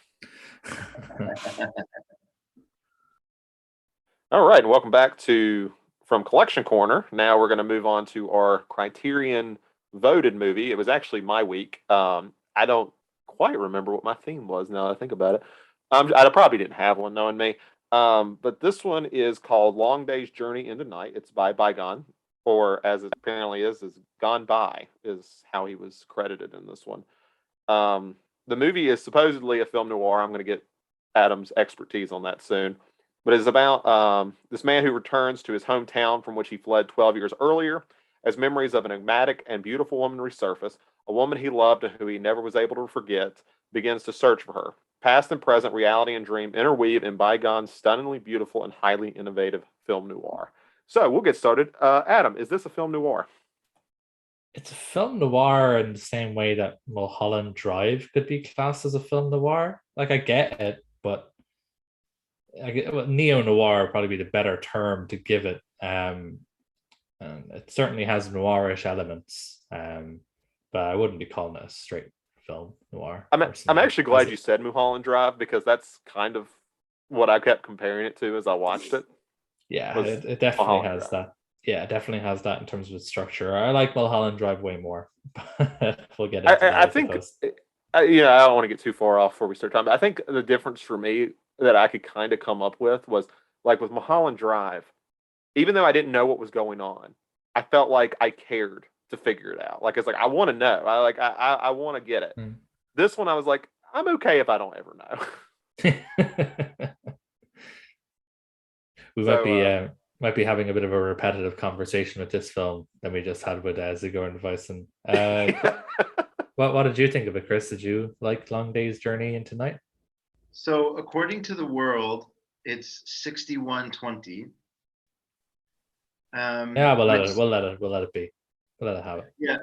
All right, and welcome back to from Collection Corner. Now we're going to move on to our Criterion voted movie. It was actually my week. I don't quite remember what my theme was now that I think about it. I probably didn't have one, knowing me. But this one is called Long Day's Journey into Night. It's by Bygone, or as it apparently is Gone By, is how he was credited in this one. The movie is supposedly a film noir. I'm going to get Adam's expertise on that soon. But it's about this man who returns to his hometown from which he fled 12 years earlier as memories of an enigmatic and beautiful woman resurface. A woman he loved and who he never was able to forget begins to search for her. Past and present, reality and dream interweave in Bygone's stunningly beautiful and highly innovative film noir. So we'll get started. Adam, is this a film noir? It's a film noir in the same way that Mulholland Drive could be classed as a film noir. Like, I get it, but neo noir would probably be the better term to give it. And it certainly has noirish elements, but I wouldn't be calling it a straight film noir I'm personally. actually glad you said Mulholland Drive because that's kind of what I kept comparing it to as I watched it. Yeah, Was it definitely Mulholland has Drive. that. Yeah, it definitely has that in terms of its structure. I like Mulholland Drive way more. We'll get into that, I I think suppose. I don't want to get too far off before we start talking. But I think the difference for me that I could kind of come up with was like with Mulholland Drive. Even though I didn't know what was going on, I felt like I cared to figure it out. Like it's like I want to know. I want to get it. Mm. This one I was like, I'm okay if I don't ever know. We So might be having a bit of a repetitive conversation with this film than we just had with Sigourney Weisen. What did you think of it, Chris? Did you like Long Day's Journey into Night? So according to the world, it's 61-20. Yeah, Which we'll let it be. We'll let it have it. yeah,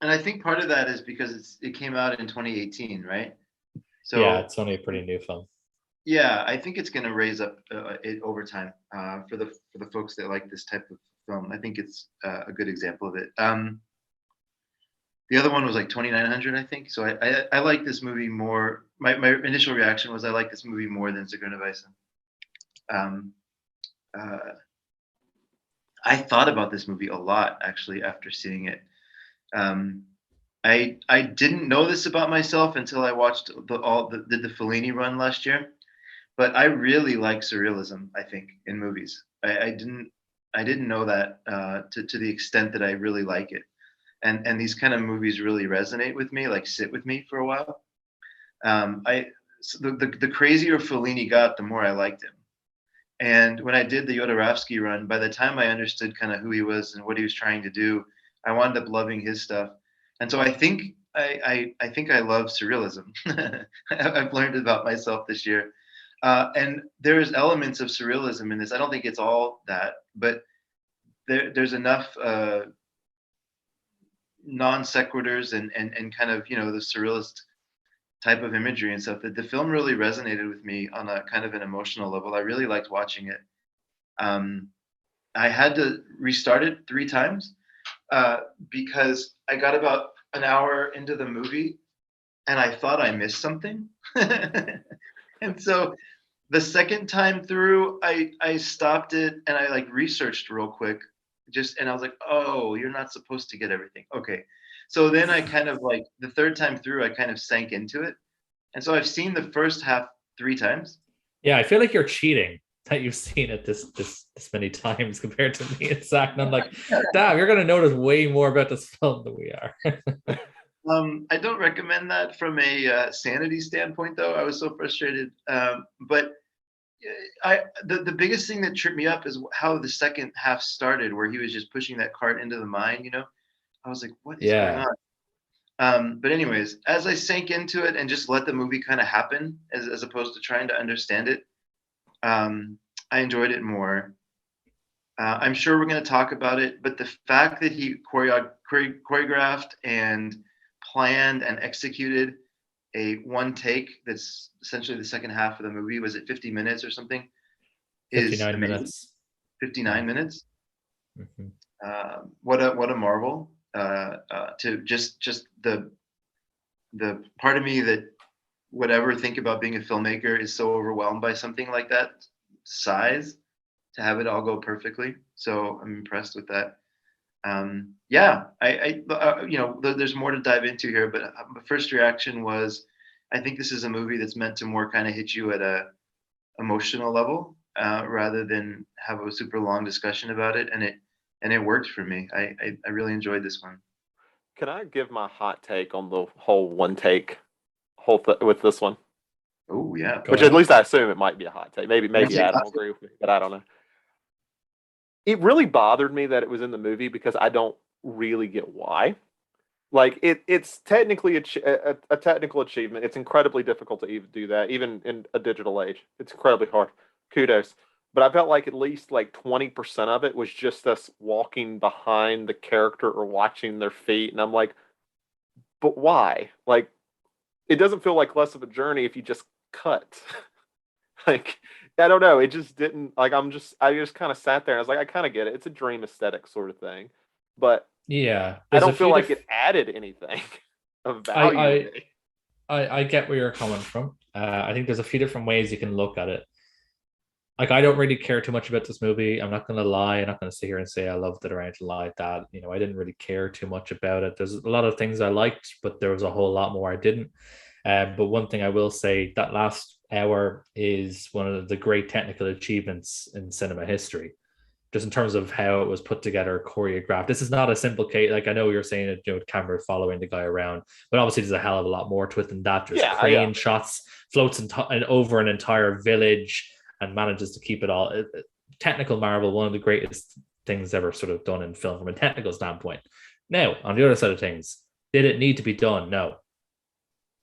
and I think part of that is because it came out in 2018, right? Yeah, So it's only a pretty new film. yeah, I think it's going to raise up it over time for the folks that like this type of film. I think it's a good example of it. The other one was like 2,900, I think. So I like this movie more. My initial reaction was I like this movie more than Sigourney Weisen. Um, uh, I thought about this movie a lot actually after seeing it. Um, I didn't know this about myself until I watched the Fellini run last year, but I really like surrealism. I think in movies, I didn't know that to the extent that I really like it. and these kind of movies really resonate with me, like sit with me for a while. I so the crazier Fellini got, the more I liked him. And when I did the Jodorowsky run, by the time I understood kind of who he was and what he was trying to do, I wound up loving his stuff. And so I think I think I love surrealism. I've learned about myself this year. And there's elements of surrealism in this. I don't think it's all that, but there's enough non sequiturs and kind of, you know, the surrealist type of imagery and stuff that the film really resonated with me on a kind of an emotional level. I really liked watching it. I had to restart it 3 times because I got about an hour into the movie and I thought I missed something. And so the second time through, I stopped it and I like researched real quick, and I was like, oh, you're not supposed to get everything. Okay. So then I kind of like the third time through, I kind of sank into it. And so I've seen the first half 3 times. Yeah, I feel like you're cheating that you've seen it this many times compared to me and Zach. And I'm like, damn, you're gonna notice way more about this film than we are. I don't recommend that from a sanity standpoint, though. I was so frustrated. But the biggest thing that tripped me up is how the second half started, where he was just pushing that cart into the mine. You know, I was like, what is going on? But anyways, as I sank into it and just let the movie kind of happen, as opposed to trying to understand it, I enjoyed it more. I'm sure we're going to talk about it, but the fact that he choreographed and planned and executed a one take that's essentially the second half of the movie, was it 50 minutes or something, is 59 amazing. minutes. 59 minutes. Mm-hmm. What a marvel. To just the part of me that would ever think about being a filmmaker is so overwhelmed by something like that size, to have it all go perfectly. So I'm impressed with that. Yeah, you know, there's more to dive into here, but my first reaction was, I think this is a movie that's meant to more kind of hit you at a emotional level, rather than have a super long discussion about it. And it worked for me. I really enjoyed this one. Can I give my hot take on the whole one take with this one? Oh yeah. Which at least I assume it might be a hot take. Maybe Yeah. Adam will agree with me, but I don't know. It really bothered me that it was in the movie because I don't really get why. Like it's technically a technical achievement. It's incredibly difficult to even do that, even in a digital age. It's incredibly hard. Kudos. But I felt like at least like 20% of it was just us walking behind the character or watching their feet. And I'm like, but why? Like, it doesn't feel like less of a journey if you just cut. Like, I don't know. It just didn't, like, I just kind of sat there and I was like, I kind of get it. It's a dream aesthetic sort of thing. But yeah, I don't feel like it added anything of value. I get where you're coming from. I think there's a few different ways you can look at it. Like, I don't really care too much about this movie. I'm not going to lie. I'm not going to sit here and say I loved it or anything like that. You know, I didn't really care too much about it. There's a lot of things I liked, but there was a whole lot more I didn't. But one thing I will say, that last hour is one of the great technical achievements in cinema history, just in terms of how it was put together, choreographed. This is not a simple case. Like, I know you're saying it, you know, camera following the guy around, but obviously there's a hell of a lot more to it than that. There's crane shots, floats over an entire village, and manages to keep it all. Technical marvel, one of the greatest things ever sort of done in film from a technical standpoint. Now, on the other side of things, did it need to be done? No,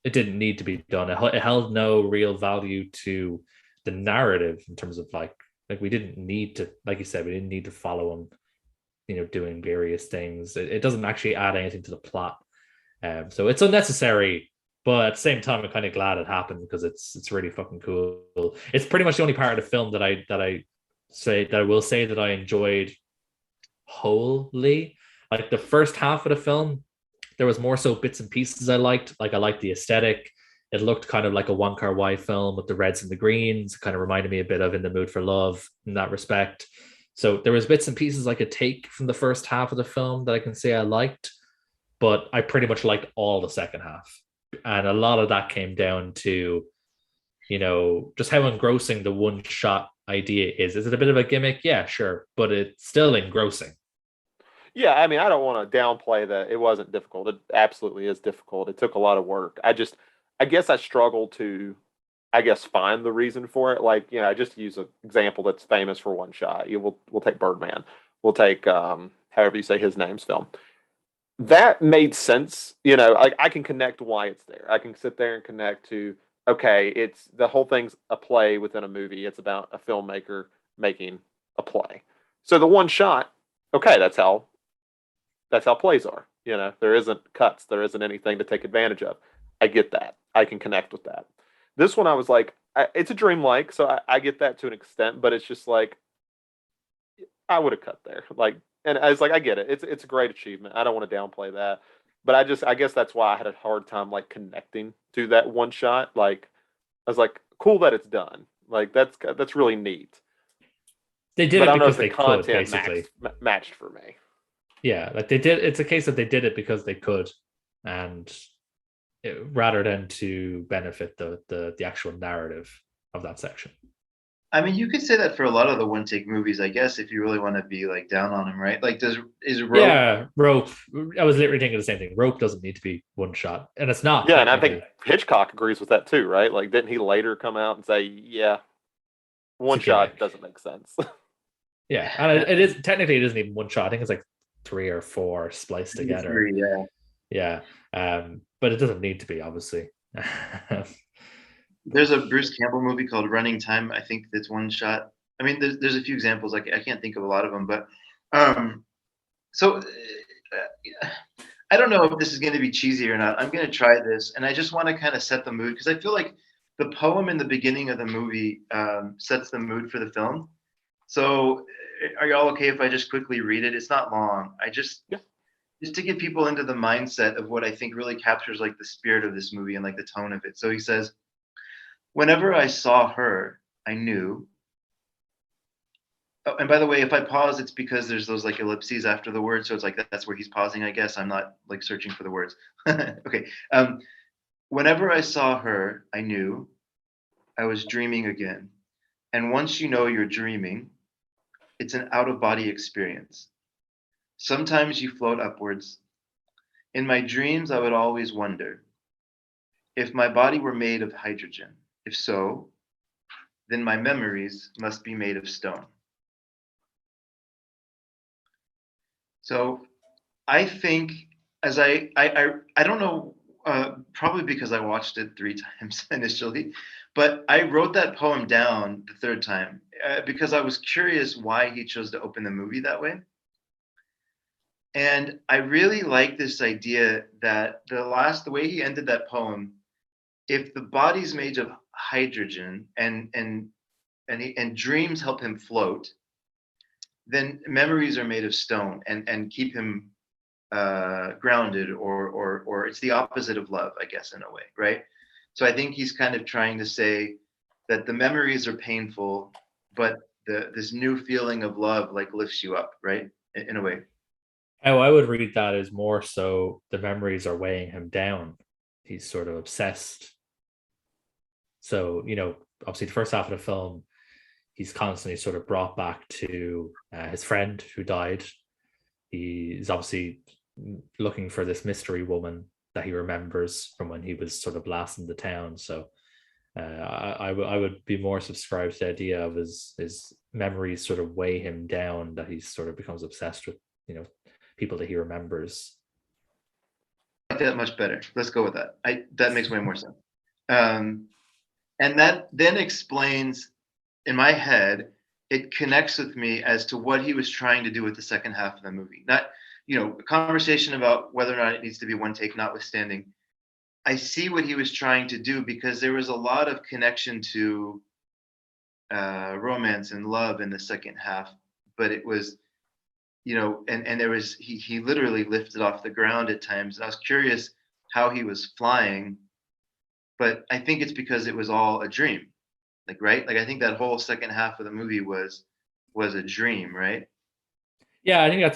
it didn't need to be done. It held no real value to the narrative in terms of like we didn't need to, like you said, we didn't need to follow him, you know, doing various things. It doesn't actually add anything to the plot. So it's unnecessary. But at the same time, I'm kind of glad it happened because it's really fucking cool. It's pretty much the only part of the film that I will say that I enjoyed wholly. Like the first half of the film, there was more so bits and pieces I liked. Like, I liked the aesthetic. It looked kind of like a Wong Kar-wai film with the reds and the greens. It kind of reminded me a bit of In the Mood for Love in that respect. So there was bits and pieces I could take from the first half of the film that I can say I liked, but I pretty much liked all the second half. And a lot of that came down to, you know, just how engrossing the one shot idea is. Is it a bit of a gimmick? Yeah, sure. But it's still engrossing. Yeah, I mean, I don't want to downplay that it wasn't difficult. It absolutely is difficult. It took a lot of work. I guess I struggle to, I guess, find the reason for it. Like, I just use an example that's famous for one shot. We'll take Birdman. We'll take however you say his name's film. That made sense. Like I can connect why it's there. I can sit there and connect to, okay, it's the whole thing's a play within a movie. It's about a filmmaker making a play. So the one shot, okay, that's how plays are. There isn't cuts, there isn't anything to take advantage of. I get that. I can connect with that. This one, I was like, it's a dreamlike, so I get that to an extent, but it's just like I would have cut there. Like, and I was like, I get it. It's a great achievement. I don't want to downplay that, but I guess that's why I had a hard time like connecting to that one shot. Like, I was like, cool that it's done. Like that's really neat. They did But it I don't know because if the they could, content basically. matched for me. Yeah, like they did. It's a case that they did it because they could, and rather than to benefit the actual narrative of that section. I mean, you could say that for a lot of the one take movies, I guess, if you really want to be like down on him, right? Like, is Rope? Yeah, Rope. I was literally thinking the same thing. Rope doesn't need to be one shot, and it's not Yeah, and I think technically. Hitchcock agrees with that too, right? Like, didn't he later come out and say, "Yeah, It's a one shot gimmick. doesn't make sense." Yeah, and it is technically it isn't even one shot. I think it's like 3 or 4 spliced together. Yeah. Yeah, but it doesn't need to be, obviously. There's a Bruce Campbell movie called Running Time. I think that's one shot. I mean, there's a few examples. Like I can't think of a lot of them, but so I don't know if this is going to be cheesy or not. I'm going to try this, and I just want to kind of set the mood because I feel like the poem in the beginning of the movie sets the mood for the film. So, are y'all okay if I just quickly read it? It's not long. Yeah. Just to get people into the mindset of what I think really captures like the spirit of this movie and like the tone of it. So he says, "Whenever I saw her, I knew." Oh, and by the way, if I pause, it's because there's those like ellipses after the word, so it's like that's where he's pausing. I guess I'm not like searching for the words. Okay. Whenever I saw her, I knew I was dreaming again. And once you know you're dreaming, it's an out of body experience. Sometimes you float upwards. In my dreams, I would always wonder if my body were made of hydrogen. If so, then my memories must be made of stone. So I think as I don't know, probably because I watched it 3 times initially, but I wrote that poem down the third time because I was curious why he chose to open the movie that way. And I really like this idea that the way he ended that poem, if the body's made of hydrogen and dreams help him float, then memories are made of stone and keep him grounded, or it's the opposite of love, I guess, in a way, right? So I think he's kind of trying to say that the memories are painful, but this new feeling of love like lifts you up, right? In a way. How I would read that is more so the memories are weighing him down. He's sort of obsessed. So, obviously the first half of the film, he's constantly sort of brought back to his friend who died. He's obviously looking for this mystery woman that he remembers from when he was sort of last in the town. So I would be more subscribed to the idea of his memories sort of weigh him down, that he sort of becomes obsessed with, people that he remembers. I like that much better. Let's go with that. That makes way more sense. And that then explains, in my head, it connects with me as to what he was trying to do with the second half of the movie. Not, a conversation about whether or not it needs to be one take notwithstanding. I see what he was trying to do because there was a lot of connection to romance and love in the second half, but it was, and there was he literally lifted off the ground at times. And I was curious how he was flying, but I think it's because it was all a dream, like, right? Like I think that whole second half of the movie was a dream, right? Yeah, I think I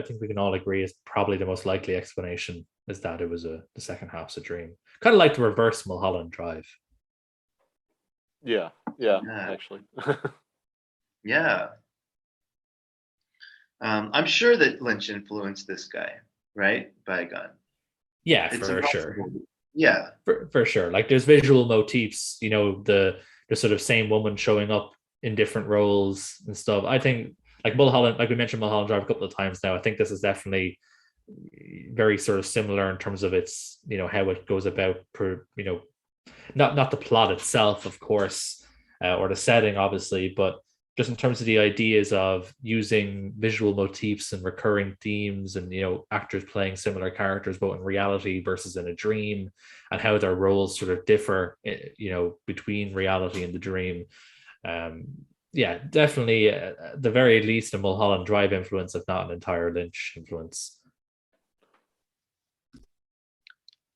think we can all agree is probably the most likely explanation, is that it was the second half's a dream. Kind of like the reverse Mulholland Drive. Yeah, Yeah. actually. Yeah. I'm sure that Lynch influenced this guy, right? By a gun. Yeah, It's for sure. impossible. Yeah. For sure. Like there's visual motifs, the sort of same woman showing up in different roles and stuff. I think like Mulholland, like we mentioned Mulholland Drive a couple of times now. I think this is definitely very sort of similar in terms of its, how it goes about not the plot itself, of course, or the setting, obviously, but just in terms of the ideas of using visual motifs and recurring themes, and actors playing similar characters both in reality versus in a dream, and how their roles sort of differ, between reality and the dream. Um, yeah, definitely, the very least, a Mulholland Drive influence, if not an entire Lynch influence.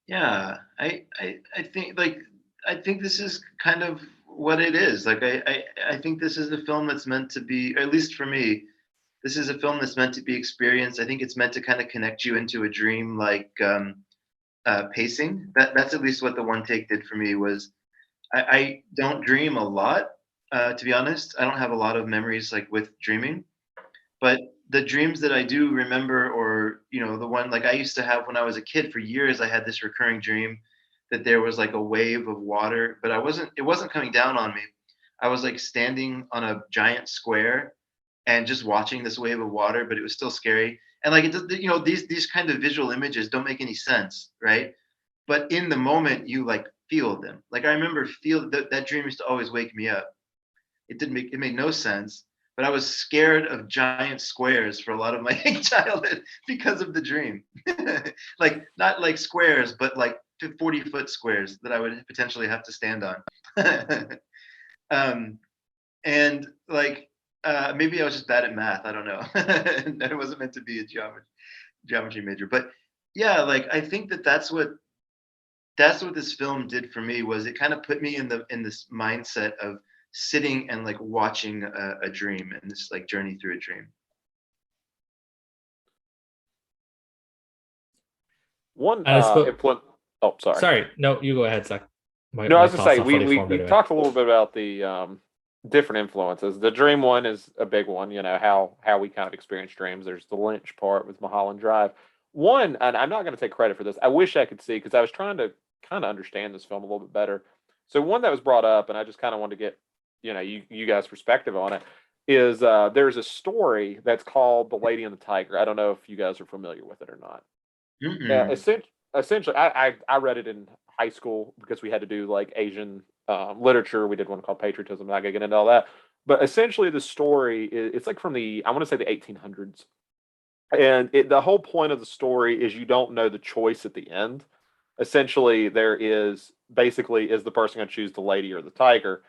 Yeah, I think like I think this is kind of what it is. Like I think this is a film that's meant to be, or at least for me, this is a film that's meant to be experienced. I think it's meant to kind of connect you into a dream, like pacing. That's at least what the one take did for me. Was I don't dream a lot, to be honest. I don't have a lot of memories like with dreaming, but the dreams that I do remember, or the one like I used to have when I was a kid for years, I had this recurring dream that there was like a wave of water, but it wasn't coming down on me. I was like standing on a giant square and just watching this wave of water, but it was still scary. And like these kind of visual images don't make any sense, right? But in the moment you like feel them. Like I remember feel that dream used to always wake me up. It made no sense, but I was scared of giant squares for a lot of my childhood because of the dream. Like not like squares, but like 40-foot squares that I would potentially have to stand on. um, and like maybe I was just bad at math. I don't know. I wasn't meant to be a geometry major, but yeah, like I think that's what this film did for me. Was it kind of put me in this mindset of sitting and like watching a dream, and this like journey through a dream. One And I suppose, influence. Oh, sorry. sorry, no, you go ahead, Zach. My, No, I my was gonna thoughts say not fully we formed we anyway. talked a little bit about the different influences. The dream one is a big one. You know how we kind of experience dreams. There's the Lynch part with Mulholland Drive. One, and I'm not going to take credit for this. I wish I could see because I was trying to kind of understand this film a little bit better. So one that was brought up, and I just kind of wanted to get you guys' perspective on it. Is there's a story that's called The Lady and the Tiger. I don't know if you guys are familiar with it or not. Yeah, Mm-mm. essentially, I read it in high school because we had to do like Asian literature. We did one called patriotism. Not gonna get into all that, but essentially, the story it's like from the I want to say the 1800s, and the whole point of the story is you don't know the choice at the end. Essentially, there is basically is the person going to choose the lady or the tiger,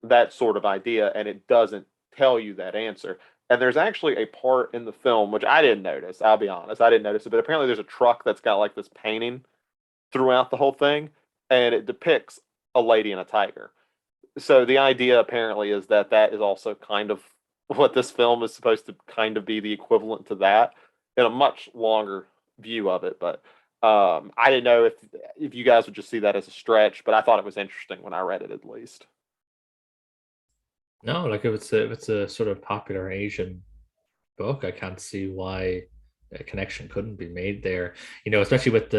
that sort of idea, and it doesn't tell you that answer. And there's actually a part in the film which I didn't notice. I'll be honest, I didn't notice it, but apparently there's a truck that's got like this painting throughout the whole thing, and it depicts a lady and a tiger. So the idea apparently is that that is also kind of what this film is supposed to kind of be the equivalent to that in a much longer view of it. But I didn't know if you guys would just see that as a stretch, but I thought it was interesting when I read it at least. No, like if it's a sort of popular Asian book, I can't see why a connection couldn't be made there. Especially with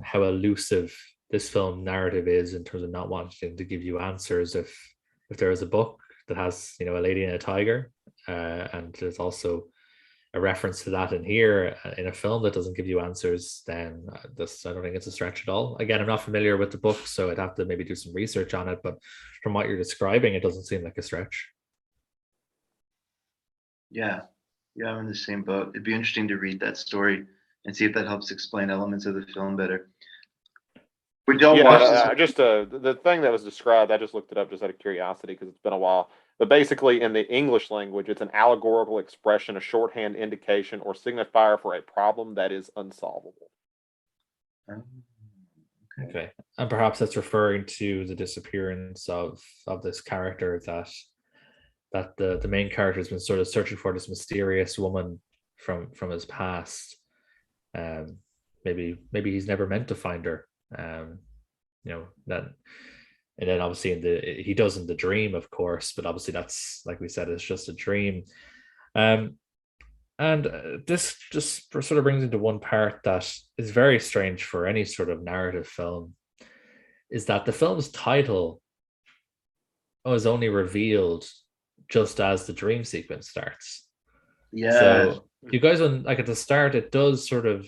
how elusive this film narrative is in terms of not wanting to give you answers. If there is a book that has a lady and a tiger, and there's also a reference to that in here, in a film that doesn't give you answers, then this I don't think it's a stretch at all. Again, I'm not familiar with the book, so I'd have to maybe do some research on it. But from what you're describing, it doesn't seem like a stretch. Yeah, yeah, I'm in the same boat. It'd be interesting to read that story and see if that helps explain elements of the film better. We don't Yeah, watch this. just the thing that was described, I just looked it up just out of curiosity because it's been a while. But basically, in the English language, it's an allegorical expression, a shorthand indication, or signifier for a problem that is unsolvable. Oh, okay. Okay, and perhaps that's referring to the disappearance of this character, that the main character has been sort of searching for this mysterious woman from his past. Um, maybe he's never meant to find her. That, and then obviously he does in the dream, of course, but obviously that's, like we said, it's just a dream. Um, and this just sort of brings into one part that is very strange for any sort of narrative film, is that the film's title was only revealed just as the dream sequence starts. Yeah. So you guys, when like at the start, it does sort of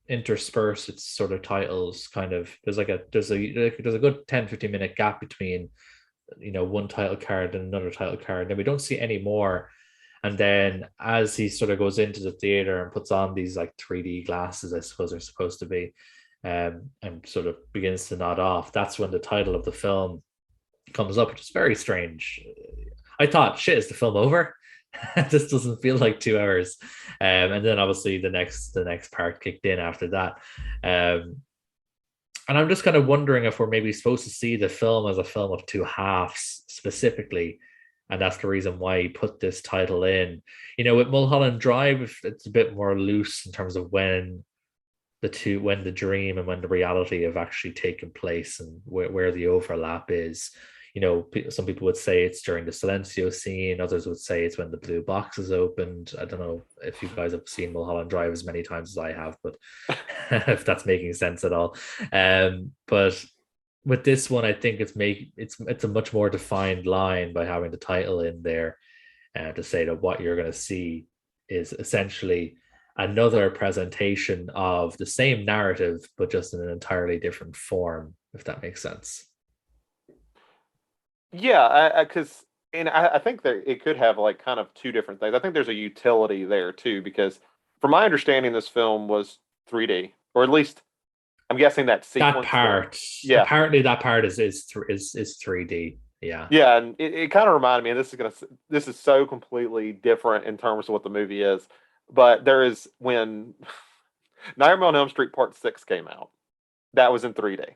intersperse its sort of titles. Kind of there's a good 10-15 minute gap between one title card and another title card. Then we don't see any more. And then as he sort of goes into the theater and puts on these like 3D glasses, I suppose they're supposed to be, and sort of begins to nod off, that's when the title of the film comes up, which is very strange. I thought, shit, is the film over? This doesn't feel like 2 hours. And then obviously the next part kicked in after that. And I'm just kind of wondering if we're maybe supposed to see the film as a film of two halves specifically. And that's the reason why he put this title in. With Mulholland Drive, it's a bit more loose in terms of when the dream and when the reality have actually taken place, and where the overlap is. Some people would say it's during the Silencio scene, others would say it's when the blue box is opened. I don't know if you guys have seen Mulholland Drive as many times as I have, but if that's making sense at all. But with this one, I think it's a much more defined line by having the title in there, to say that what you're going to see is essentially another presentation of the same narrative, but just in an entirely different form, if that makes sense. Yeah, because I think that it could have like kind of two different things. I think there's a utility there too, because from my understanding, this film was 3D, or at least I'm guessing that That sequence there. part, Yeah, apparently, that part is 3D. Yeah, yeah, and it kind of reminded me, and this is so completely different in terms of what the movie is, but there is when Nightmare on Elm Street Part 6 came out, that was in 3D.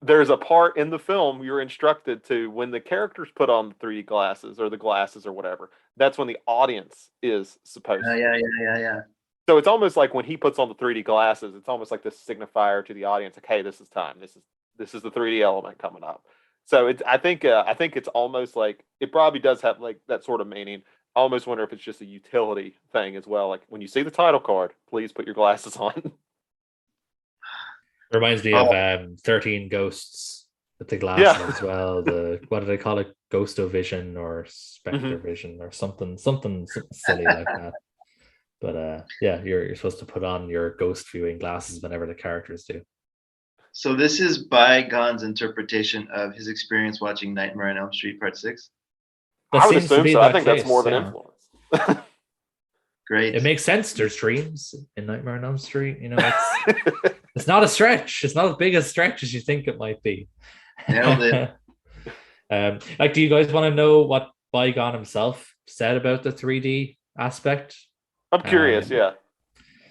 There's a part in the film you're instructed to, when the characters put on the 3D glasses or the glasses or whatever, that's when the audience is supposed to. Yeah, yeah. So it's almost like when he puts on the 3D glasses, it's almost like this signifier to the audience, like, hey, this is time. This is the 3D element coming up. So I think it's almost like it probably does have like that sort of meaning. I almost wonder if it's just a utility thing as well. Like when you see the title card, please put your glasses on. reminds me of Oh, 13 Ghosts with the glasses Yeah. as well. The what do they call it? Ghostovision or Spectre Mhm. Vision or something silly like that. But yeah, you're supposed to put on your ghost viewing glasses whenever the characters do. so this is Bygone's interpretation of his experience watching Nightmare on Elm Street Part 6. That I would seems to assume be so. I that think that's more case. of an Yeah, influence. it Great. makes sense. There's dreams in Nightmare on Elm Street. It's not a stretch. It's not as big a stretch as you think it might be. Nailed it. Like, do you guys want to know what Bygone himself said about the 3D aspect? I'm curious. Um, Yeah.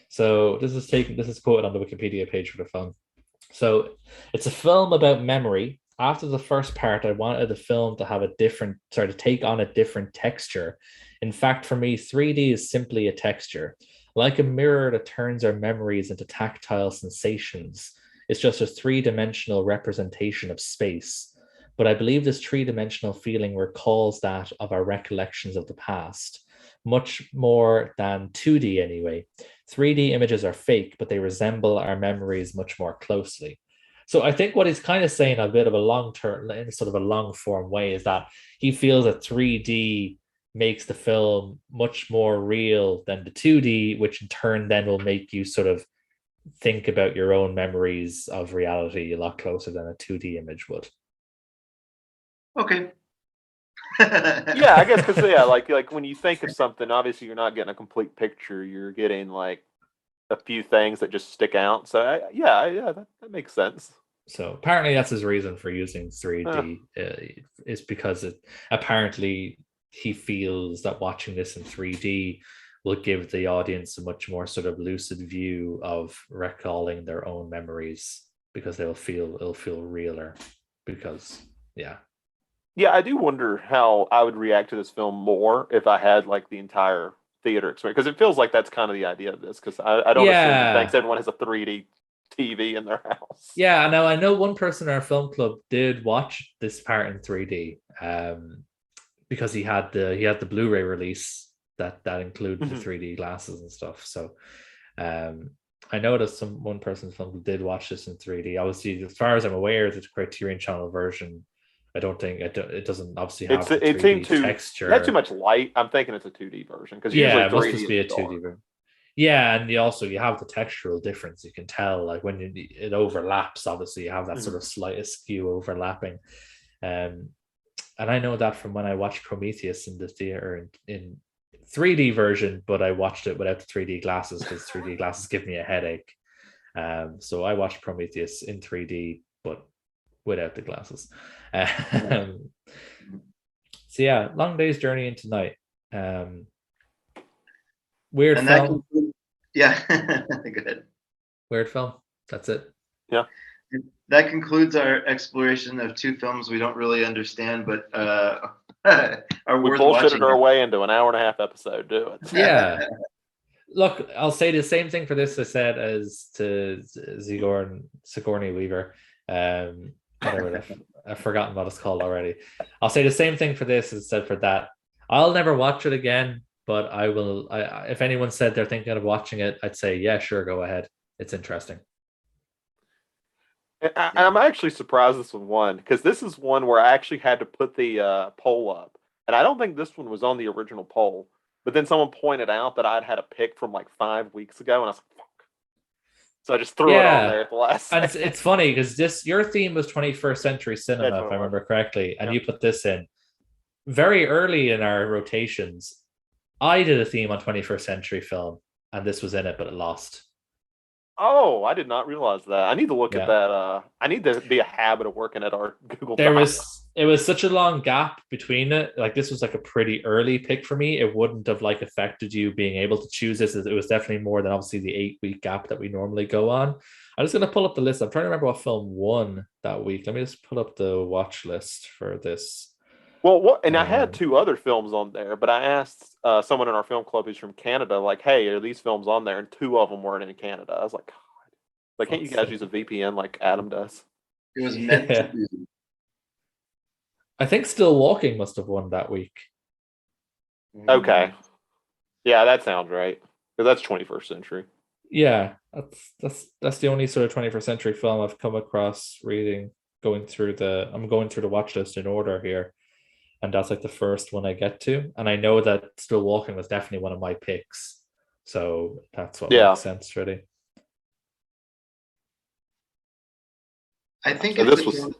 so this is quoted on the Wikipedia page for the film. So it's a film about memory. After the first part, I wanted the film to have to take on a different texture. In fact, for me, 3D is simply a texture, like a mirror that turns our memories into tactile sensations. It's just a three-dimensional representation of space. But I believe this three-dimensional feeling recalls that of our recollections of the past, much more than 2D anyway. 3D images are fake, but they resemble our memories much more closely. So I think what he's kind of saying a bit of a long term, in sort of a long form way, is that he feels that 3D makes the film much more real than the 2D, which in turn then will make you sort of think about your own memories of reality a lot closer than a 2D image would. Okay. Yeah, I guess because yeah, like when you think of something, obviously you're not getting a complete picture. You're getting like a few things that just stick out. So yeah, that makes sense. So apparently that's his reason for using Huh. 3D, is because apparently he feels that watching this in 3D will give the audience a much more sort of lucid view of recalling their own memories, because it'll feel realer, because yeah. Yeah, I do wonder how I would react to this film more if I had like the entire theater experience, because it feels like that's kind of the idea of this. Because I don't assume he thinks Yeah. everyone has a 3D TV in their house. Yeah, I know one person in our film club did watch this part in 3D, because he had the Blu-ray release that include the Mhm. 3D glasses and stuff. So I noticed one person's film did watch this in 3D. Obviously, as far as I'm aware, the Criterion Channel version, I don't think it doesn't obviously have the It seemed 3D too it had too texture. much light. I'm thinking it's a 2D version because usually Yeah, it must 3D just is be a dark. 2D version. Yeah, and you have the textural difference. You can tell like when it overlaps. Obviously, you have that sort Mhm. of slight askew overlapping. Um, and I know that from when I watched Prometheus in the theater in 3D version, but I watched it without the 3D glasses because 3D glasses give me a headache. So I watched Prometheus in 3D, but without the glasses. Um, so yeah, long day's journey into night. Um, weird And that film, concludes, yeah, good. weird film. That's it. Yeah, That concludes our exploration of two films we don't really understand, but are we worth bullshitted watching. our way into an hour and a half episode. Do it. Yeah. Look, I'll say the same thing for this I said as to Sigourney Weaver. Whatever I've forgotten what it's called already. I'll say the same thing for this as said for that. I'll never watch it again, but I will. If anyone said they're thinking of watching it, I'd say yeah, sure, go ahead. It's interesting. And I'm actually surprised this one won because this is one where I actually had to put the poll up, and I don't think this one was on the original poll. But then someone pointed out that I'd had a pick from like 5 weeks ago, and I was like, "Fuck!" So I just threw it on Yeah, there at the last and second. it's funny because this your theme was 21st century cinema, That's if what I it was. remember correctly, and Yeah. you put this in very early in our rotations. I did a theme on 21st century film, and this was in it, but it lost. Oh, I did not realize that. I need to look at Yeah. that. I need to be a habit of working at our Google There Docs. was it was such a long gap between it. Like this was like a pretty early pick for me. It wouldn't have like affected you being able to choose this. It was definitely more than obviously the 8 week gap that we normally go on. I'm just gonna pull up the list. I'm trying to remember what film won that week. Let me just pull up the watch list for this. Well, what? And I had Um, two other films on there, but I asked someone in our film club who's from Canada, like, "Hey, are these films on there?" And two of them weren't in Canada. I was like, "God, like, can't you fuck's guys use a sake. VPN like Adam does?" It was meant to Yeah. be. I think Still Walking must have won that week. Okay, yeah, that sounds right because that's 21st century. Yeah, that's the only sort of 21st century film I've come across reading. I'm going through the watch list in order here, and that's like the first one I get to. And I know that Still Walking was definitely one of my picks, so that's what Yeah, makes sense, really. I think so if this the was film,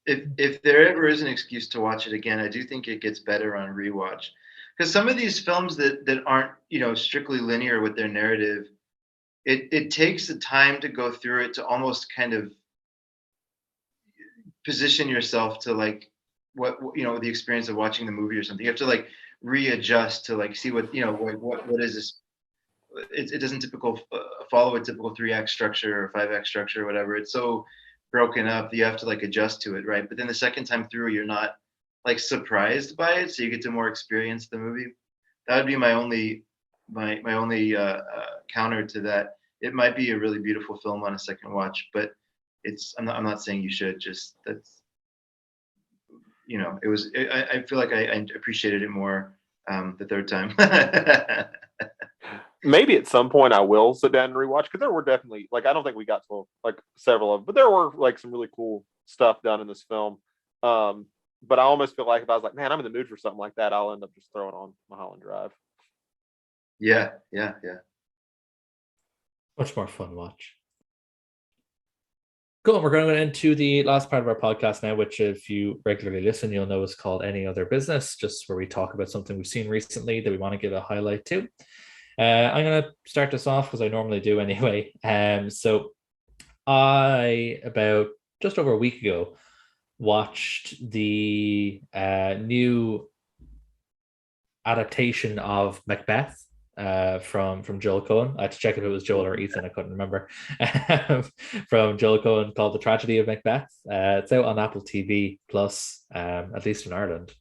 if there ever is an excuse to watch it again, I do think it gets better on rewatch. Because some of these films that aren't, strictly linear with their narrative, it takes the time to go through it to almost kind of position yourself to like the experience of watching the movie or something. You have to like readjust to like see what is this. It doesn't follow a typical 3 act structure or 5 act structure or whatever. It's so broken up that you have to like adjust to it, right? But then the second time through, you're not like surprised by it, so you get to more experience the movie. That would be my only counter to that. It might be a really beautiful film on a second watch, but I'm not saying you should. Just that's it was. I feel like I appreciated it more the third time. maybe at some point I will sit down and rewatch because there were definitely like I don't think we got to like several of them, but there were like some really cool stuff done in this film. Um, but I almost feel like if I was like, man, I'm in the mood for something like that, I'll end up just throwing on Mulholland Drive. Yeah, yeah, yeah. Much more fun watch. Cool. We're going to go into the last part of our podcast now, which, if you regularly listen, you'll know is called Any Other Business, just where we talk about something we've seen recently that we want to give a highlight to. I'm going to start this off because I normally do anyway. So I, about just over a week ago, watched the new adaptation of Macbeth from Joel Cohen. I had to check if it was Joel or Ethan. I couldn't remember. From Joel Cohen, called The Tragedy of Macbeth. It's out on Apple TV Plus, at least in Ireland.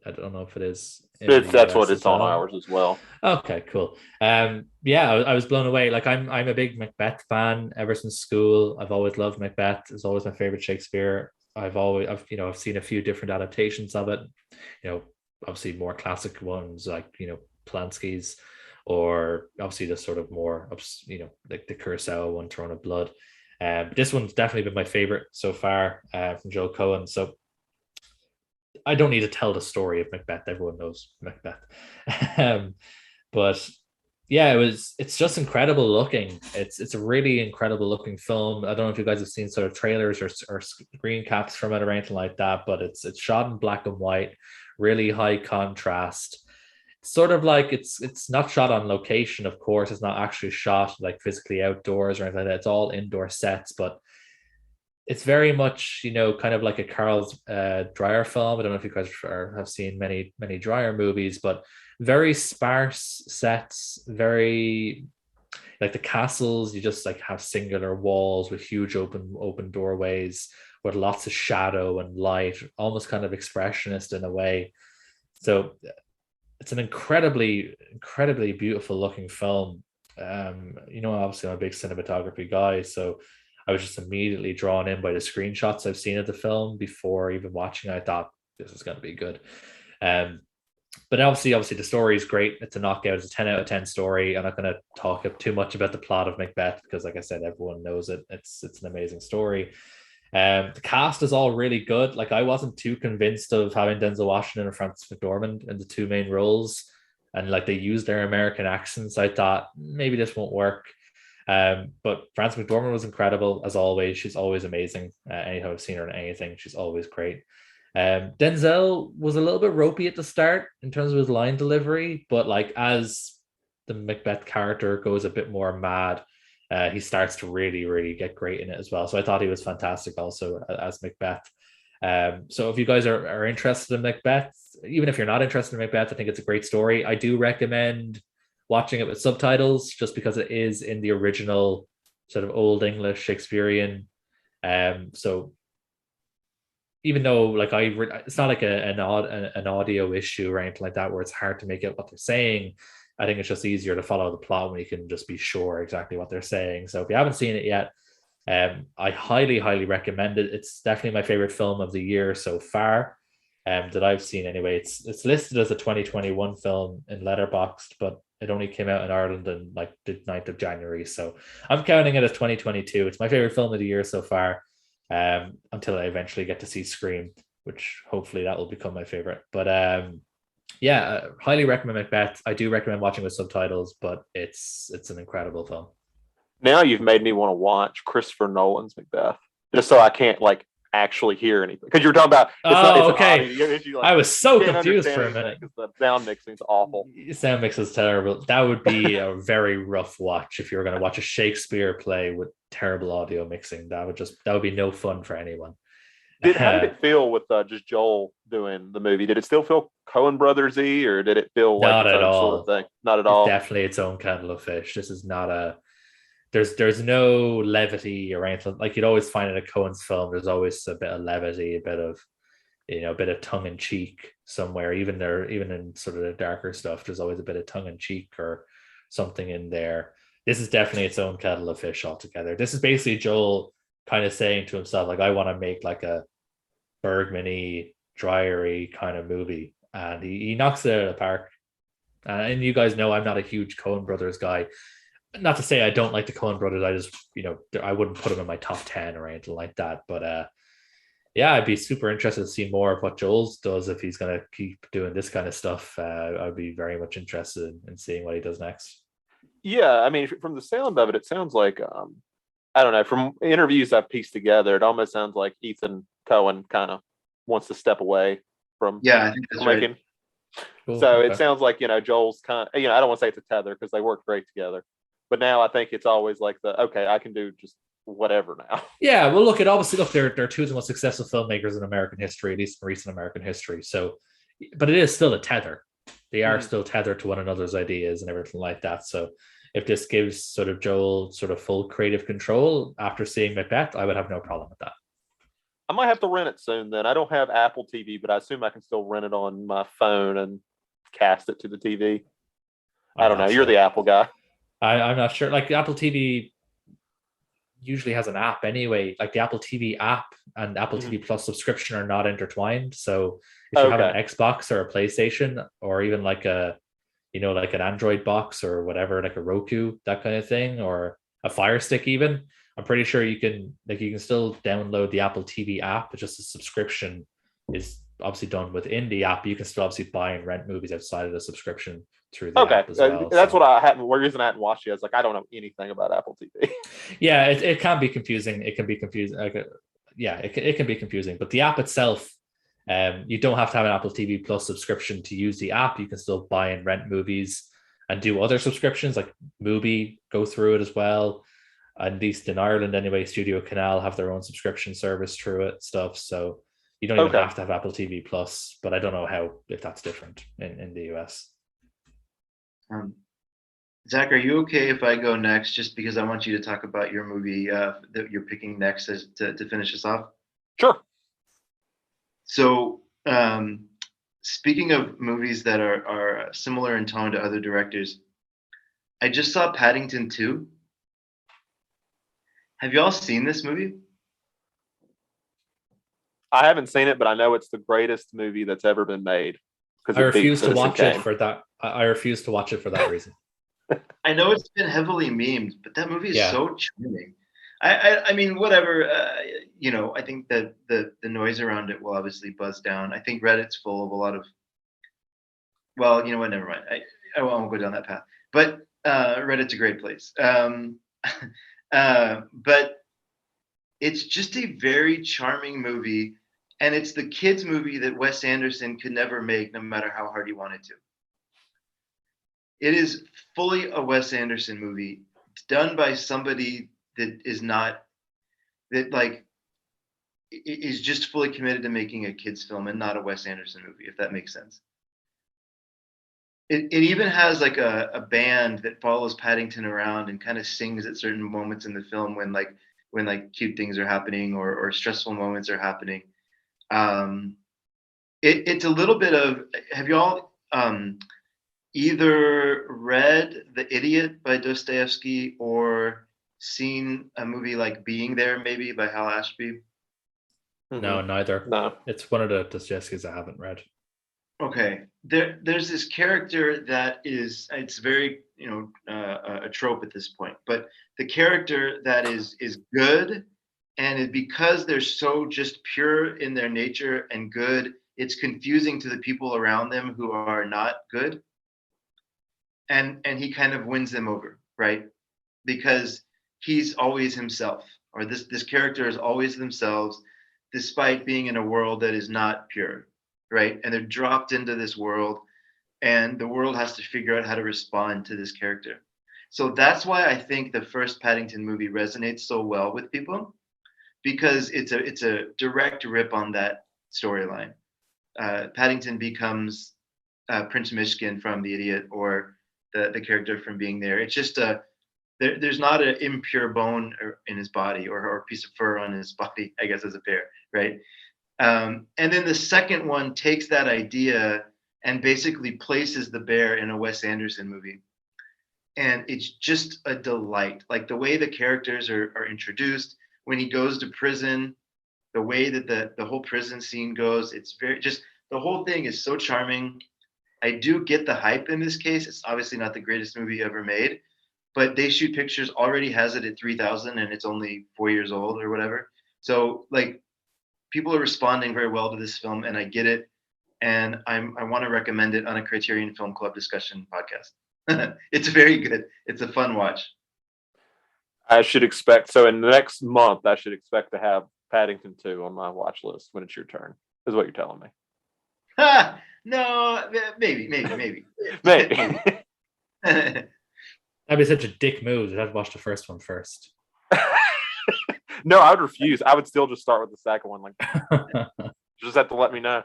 I don't know if it is in the That's what US it's as on well. ours as well. Okay, cool. Yeah, I was blown away. Like I'm a big Macbeth fan ever since school. I've always loved Macbeth. It's always my favorite Shakespeare. I've seen a few different adaptations of it. Obviously more classic ones like Polanski's, or obviously the sort of more, like the Kurosawa one, Throne of Blood. This one's definitely been my favorite so far from Joel Cohen. So I don't need to tell the story of Macbeth. Everyone knows Macbeth. But yeah, it's just incredible looking. It's a really incredible looking film. I don't know if you guys have seen sort of trailers or screen caps from it or anything like that, but it's shot in black and white, really high contrast. Sort of like it's not shot on location, of course. It's not actually shot like physically outdoors or anything like that. It's all indoor sets, but it's very much, kind of like a Carl Dreyer film. I don't know if you guys have seen many Dreyer movies, but very sparse sets, very like the castles. You just like have singular walls with huge open doorways with lots of shadow and light, almost kind of expressionist in a way. So it's an incredibly beautiful looking film. Obviously I'm a big cinematography guy, so I was just immediately drawn in by the screenshots I've seen of the film before even watching. I thought this is going to be good. But obviously the story is great. It's a knockout. It's a 10 out of 10 story. I'm not going to talk too much about the plot of Macbeth because, like I said, everyone knows it. It's an amazing story. The cast is all really good. Like, I wasn't too convinced of having Denzel Washington and Frances McDormand in the two main roles, and like they used their American accents. I thought maybe this won't work. But Frances McDormand was incredible as always. She's always amazing. Anytime I've seen her in anything, she's always great. Denzel was a little bit ropey at the start in terms of his line delivery, but like as the Macbeth character goes a bit more mad, he starts to really get great in it as well. So I thought he was fantastic also as Macbeth. So if you guys are interested in Macbeth, even if you're not interested in Macbeth, I think it's a great story. I do recommend watching it with subtitles just because it is in the original sort of Old English Shakespearean. So even though like it's not like an audio issue or anything like that where it's hard to make out what they're saying. I think it's just easier to follow the plot when you can just be sure exactly what they're saying. So if you haven't seen it yet, I highly recommend it. It's definitely my favorite film of the year so far, that I've seen anyway. It's listed as a 2021 film in Letterboxd, but it only came out in Ireland on like the 9th of January. So I'm counting it as 2022. It's my favorite film of the year so far, until I eventually get to see Scream, which hopefully that will become my favorite. But highly recommend Macbeth. I do recommend watching with subtitles, but it's an incredible film. Now you've made me want to watch Christopher Nolan's Macbeth, just so I can't like actually hear anything. Because you were talking about it's okay. I was so confused for a minute. The sound mixing's awful. Sound mix is terrible. That would be a very rough watch if you were going to watch a Shakespeare play with terrible audio mixing. That would be no fun for anyone. How did it feel with just Joel doing the movie? Did it still feel Coen Brothers-y, or did it feel like its own sort of thing? Not at all. It's definitely its own kettle of fish. This is not a. There's no levity or anything. Like you'd always find in a Coen's film, there's always a bit of levity, a bit of tongue in cheek somewhere. Even in sort of the darker stuff, there's always a bit of tongue in cheek or something in there. This is definitely its own kettle of fish altogether. This is basically Joel kind of saying to himself, like, I want to make like a Bergman-y, Dreyer-y kind of movie, and he knocks it out of the park. And you guys know I'm not a huge Coen Brothers guy. Not to say I don't like the Coen Brothers. I just, I wouldn't put them in my top 10 or anything like that. But I'd be super interested to see more of what Joel's does if he's going to keep doing this kind of stuff. I'd be very much interested in seeing what he does next. Yeah, I mean, from the sound of it, it sounds like I don't know. From interviews I've pieced together, it almost sounds like Ethan Coen kind of wants to step away from I think that's making. Right. Cool. So okay. It sounds like Joel's kind of, I don't want to say it's a tether because they work great together, but now I think it's always like I can do just whatever now. Yeah, well, look, they're two of the most successful filmmakers in American history, at least in recent American history. So, but it is still a tether. They are still tethered to one another's ideas and everything like that. So if this gives sort of Joel sort of full creative control after seeing Macbeth, I would have no problem with that. I might have to rent it soon then. I don't have Apple TV, but I assume I can still rent it on my phone and cast it to the TV. I don't know. Sure. You're the Apple guy. I'm not sure. Like the Apple TV usually has an app anyway. Like the Apple TV app and Apple TV Plus subscription are not intertwined. So if you have an Xbox or a PlayStation or even like a like an Android box or whatever, like a Roku, that kind of thing, or a Fire Stick even. I'm pretty sure you can still download the Apple TV app, but just the subscription is obviously done within the app. You can still obviously buy and rent movies outside of the subscription through the Okay, app as well. that's So what I hadn't. One reason I hadn't watched it is like I don't know anything about Apple TV. yeah, it can be confusing. It can be confusing. Yeah, it can be confusing. But the app itself, you don't have to have an Apple TV Plus subscription to use the app. You can still buy and rent movies and do other subscriptions like Mubi, go through it as well. At least in Ireland anyway, Studio Canal have their own subscription service through it, stuff. So you don't even Okay. have to have Apple TV Plus, but I don't know if that's different in the US. Um, Zach, are you okay if I go next? Just because I want you to talk about your movie that you're picking next to finish us off. Sure. So, speaking of movies that are similar in tone to other directors, I just saw Paddington 2. Have you all seen this movie? I haven't seen it, but I know it's the greatest movie that's ever been made. I refuse to watch it for that. I refuse to watch it for that reason. I know it's been heavily memed, but that movie is Yeah. so charming. I mean, whatever. I think that the noise around it will obviously buzz down. I think Reddit's full of a lot of. Well, you know what? Never mind. I won't go down that path. But Reddit's a great place. But it's just a very charming movie, and it's the kids' movie that Wes Anderson could never make, no matter how hard he wanted to. It is fully a Wes Anderson movie. It's done by somebody that is not that like is just fully committed to making a kids film and not a Wes Anderson movie, if that makes sense. It even has like a band that follows Paddington around and kind of sings at certain moments in the film when cute things are happening or stressful moments are happening. It's a little bit of, have you all either read The Idiot by Dostoevsky or seen a movie like Being There maybe by Hal Ashby? No, neither. No. It's one of the Dostoevskys I haven't read. Okay, there's this character that it's very a trope at this point, but the character that is good, and because they're so just pure in their nature and good, it's confusing to the people around them who are not good, and he kind of wins them over, right? Because he's always himself, or this character is always themselves, despite being in a world that is not pure, right? And they're dropped into this world, and the world has to figure out how to respond to this character. So that's why I think the first Paddington movie resonates so well with people, because it's a direct rip on that storyline. Paddington becomes Prince Mishkin from The Idiot, or the character from Being There. It's just there's not an impure bone in his body or a piece of fur on his body, I guess, as a bear, right? And then the second one takes that idea and basically places the bear in a Wes Anderson movie. And it's just a delight. Like the way the characters are introduced, when he goes to prison, the way that the whole prison scene goes, it's very just, the whole thing is so charming. I do get the hype in this case. It's obviously not the greatest movie ever made, but They Shoot Pictures already has it at 3,000 and it's only 4 years old or whatever. So like people are responding very well to this film, and I get it. And I want to recommend it on a Criterion Film Club discussion podcast. It's very good. It's a fun watch. I should expect, so in the next month, I should expect to have Paddington 2 on my watch list when it's your turn, is what you're telling me. No, maybe. Maybe. That'd be such a dick move. I'd watch the first one first. No, I would refuse. I would still just start with the second one. Like, just have to let me know.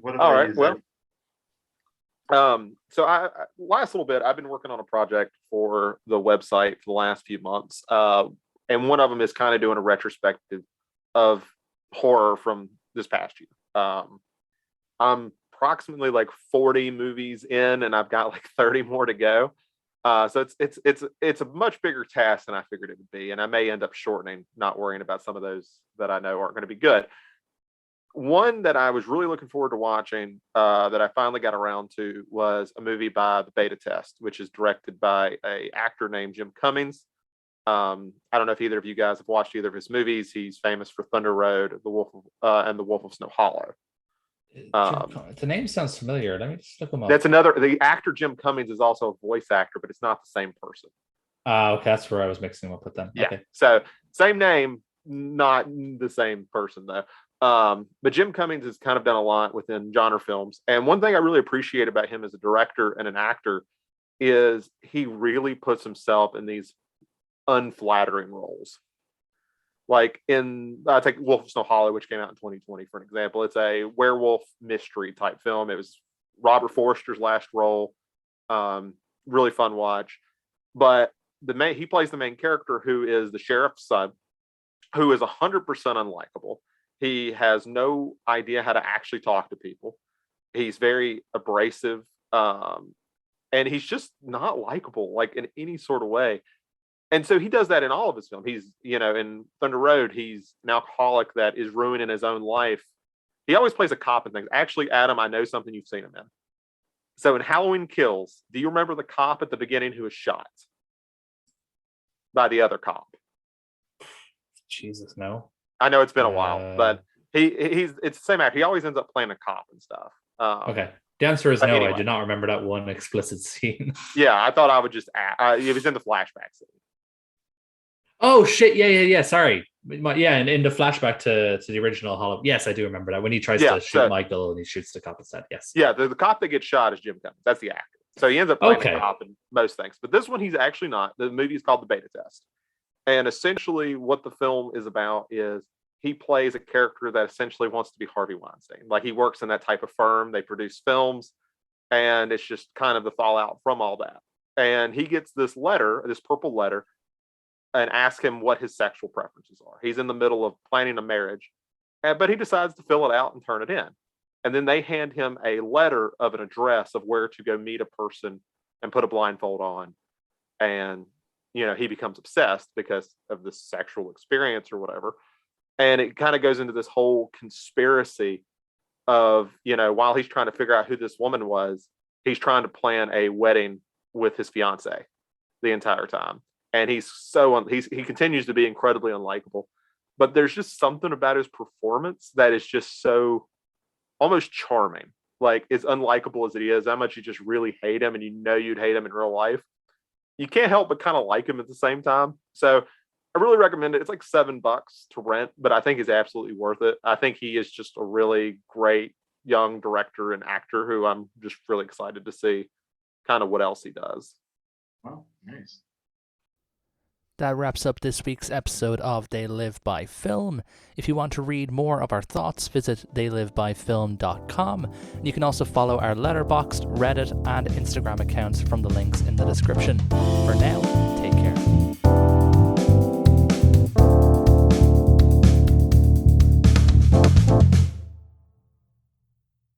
What All about right. you, Well, Zach? so I last little bit, I've been working on a project for the website for the last few months, and one of them is kind of doing a retrospective of horror from this past year. I'm approximately like 40 movies in, and I've got like 30 more to go. So it's a much bigger task than I figured it would be, and I may end up shortening, not worrying about some of those that I know aren't going to be good. one that I was really looking forward to watching that I finally got around to was a movie by The Beta Test, which is directed by a actor named Jim Cummings. I don't know if either of you guys have watched either of his movies. He's famous for Thunder Road, and The Wolf of Snow Hollow. The name sounds familiar. Let me just look him up. That's another. The actor Jim Cummings is also a voice actor, but it's not the same person. Okay, that's where I was mixing them up with them. Yeah. Okay. So same name, not the same person though. But Jim Cummings has kind of done a lot within genre films. And one thing I really appreciate about him as a director and an actor is he really puts himself in these unflattering roles. Like I take Wolf of Snow Hollow, which came out in 2020, for an example. It's a werewolf mystery type film. It was Robert Forster's last role. Really fun watch. But he plays the main character, who is the sheriff's son, who is 100% unlikable. He has no idea how to actually talk to people. He's very abrasive, and he's just not likable, like in any sort of way. And so he does that in all of his films. He's, in Thunder Road, he's an alcoholic that is ruining his own life. He always plays a cop and things. Actually, Adam, I know something you've seen him in. So in Halloween Kills, do you remember the cop at the beginning who was shot by the other cop? Jesus, no. I know it's been a while, but it's the same actor. He always ends up playing a cop and stuff. Okay. The answer is no. anyway. I do not remember that one explicit scene. Yeah, I thought I would just add. It was in the flashback scene. Oh shit! Yeah. Sorry. Yeah, and in the flashback to the original Hollow. Yes, I do remember that when he tries to shoot Michael and he shoots the cop instead. Yes. Yeah, the cop that gets shot is Jim Cummings. That's the actor. So he ends up playing a cop in most things. But this one, he's actually not. The movie is called The Beta Test. And essentially what the film is about is he plays a character that essentially wants to be Harvey Weinstein. Like, he works in that type of firm. They produce films, and it's just kind of the fallout from all that. And he gets this purple letter, and asks him what his sexual preferences are. He's in the middle of planning a marriage, but he decides to fill it out and turn it in. And then they hand him a letter of an address of where to go meet a person and put a blindfold on. And he becomes obsessed because of this sexual experience or whatever. And it kind of goes into this whole conspiracy of, while he's trying to figure out who this woman was, he's trying to plan a wedding with his fiance the entire time. And he continues to be incredibly unlikable. But there's just something about his performance that is just so almost charming. Like, as unlikable as it is, how much you just really hate him, and you'd hate him in real life. You can't help but kind of like him at the same time. So I really recommend it. It's like $7 to rent, but I think it's absolutely worth it. I think he is just a really great young director and actor who I'm just really excited to see kind of what else he does. Wow, nice. That wraps up this week's episode of They Live by Film. If you want to read more of our thoughts, visit theylivebyfilm.com. And you can also follow our Letterboxd, Reddit, and Instagram accounts from the links in the description. For now,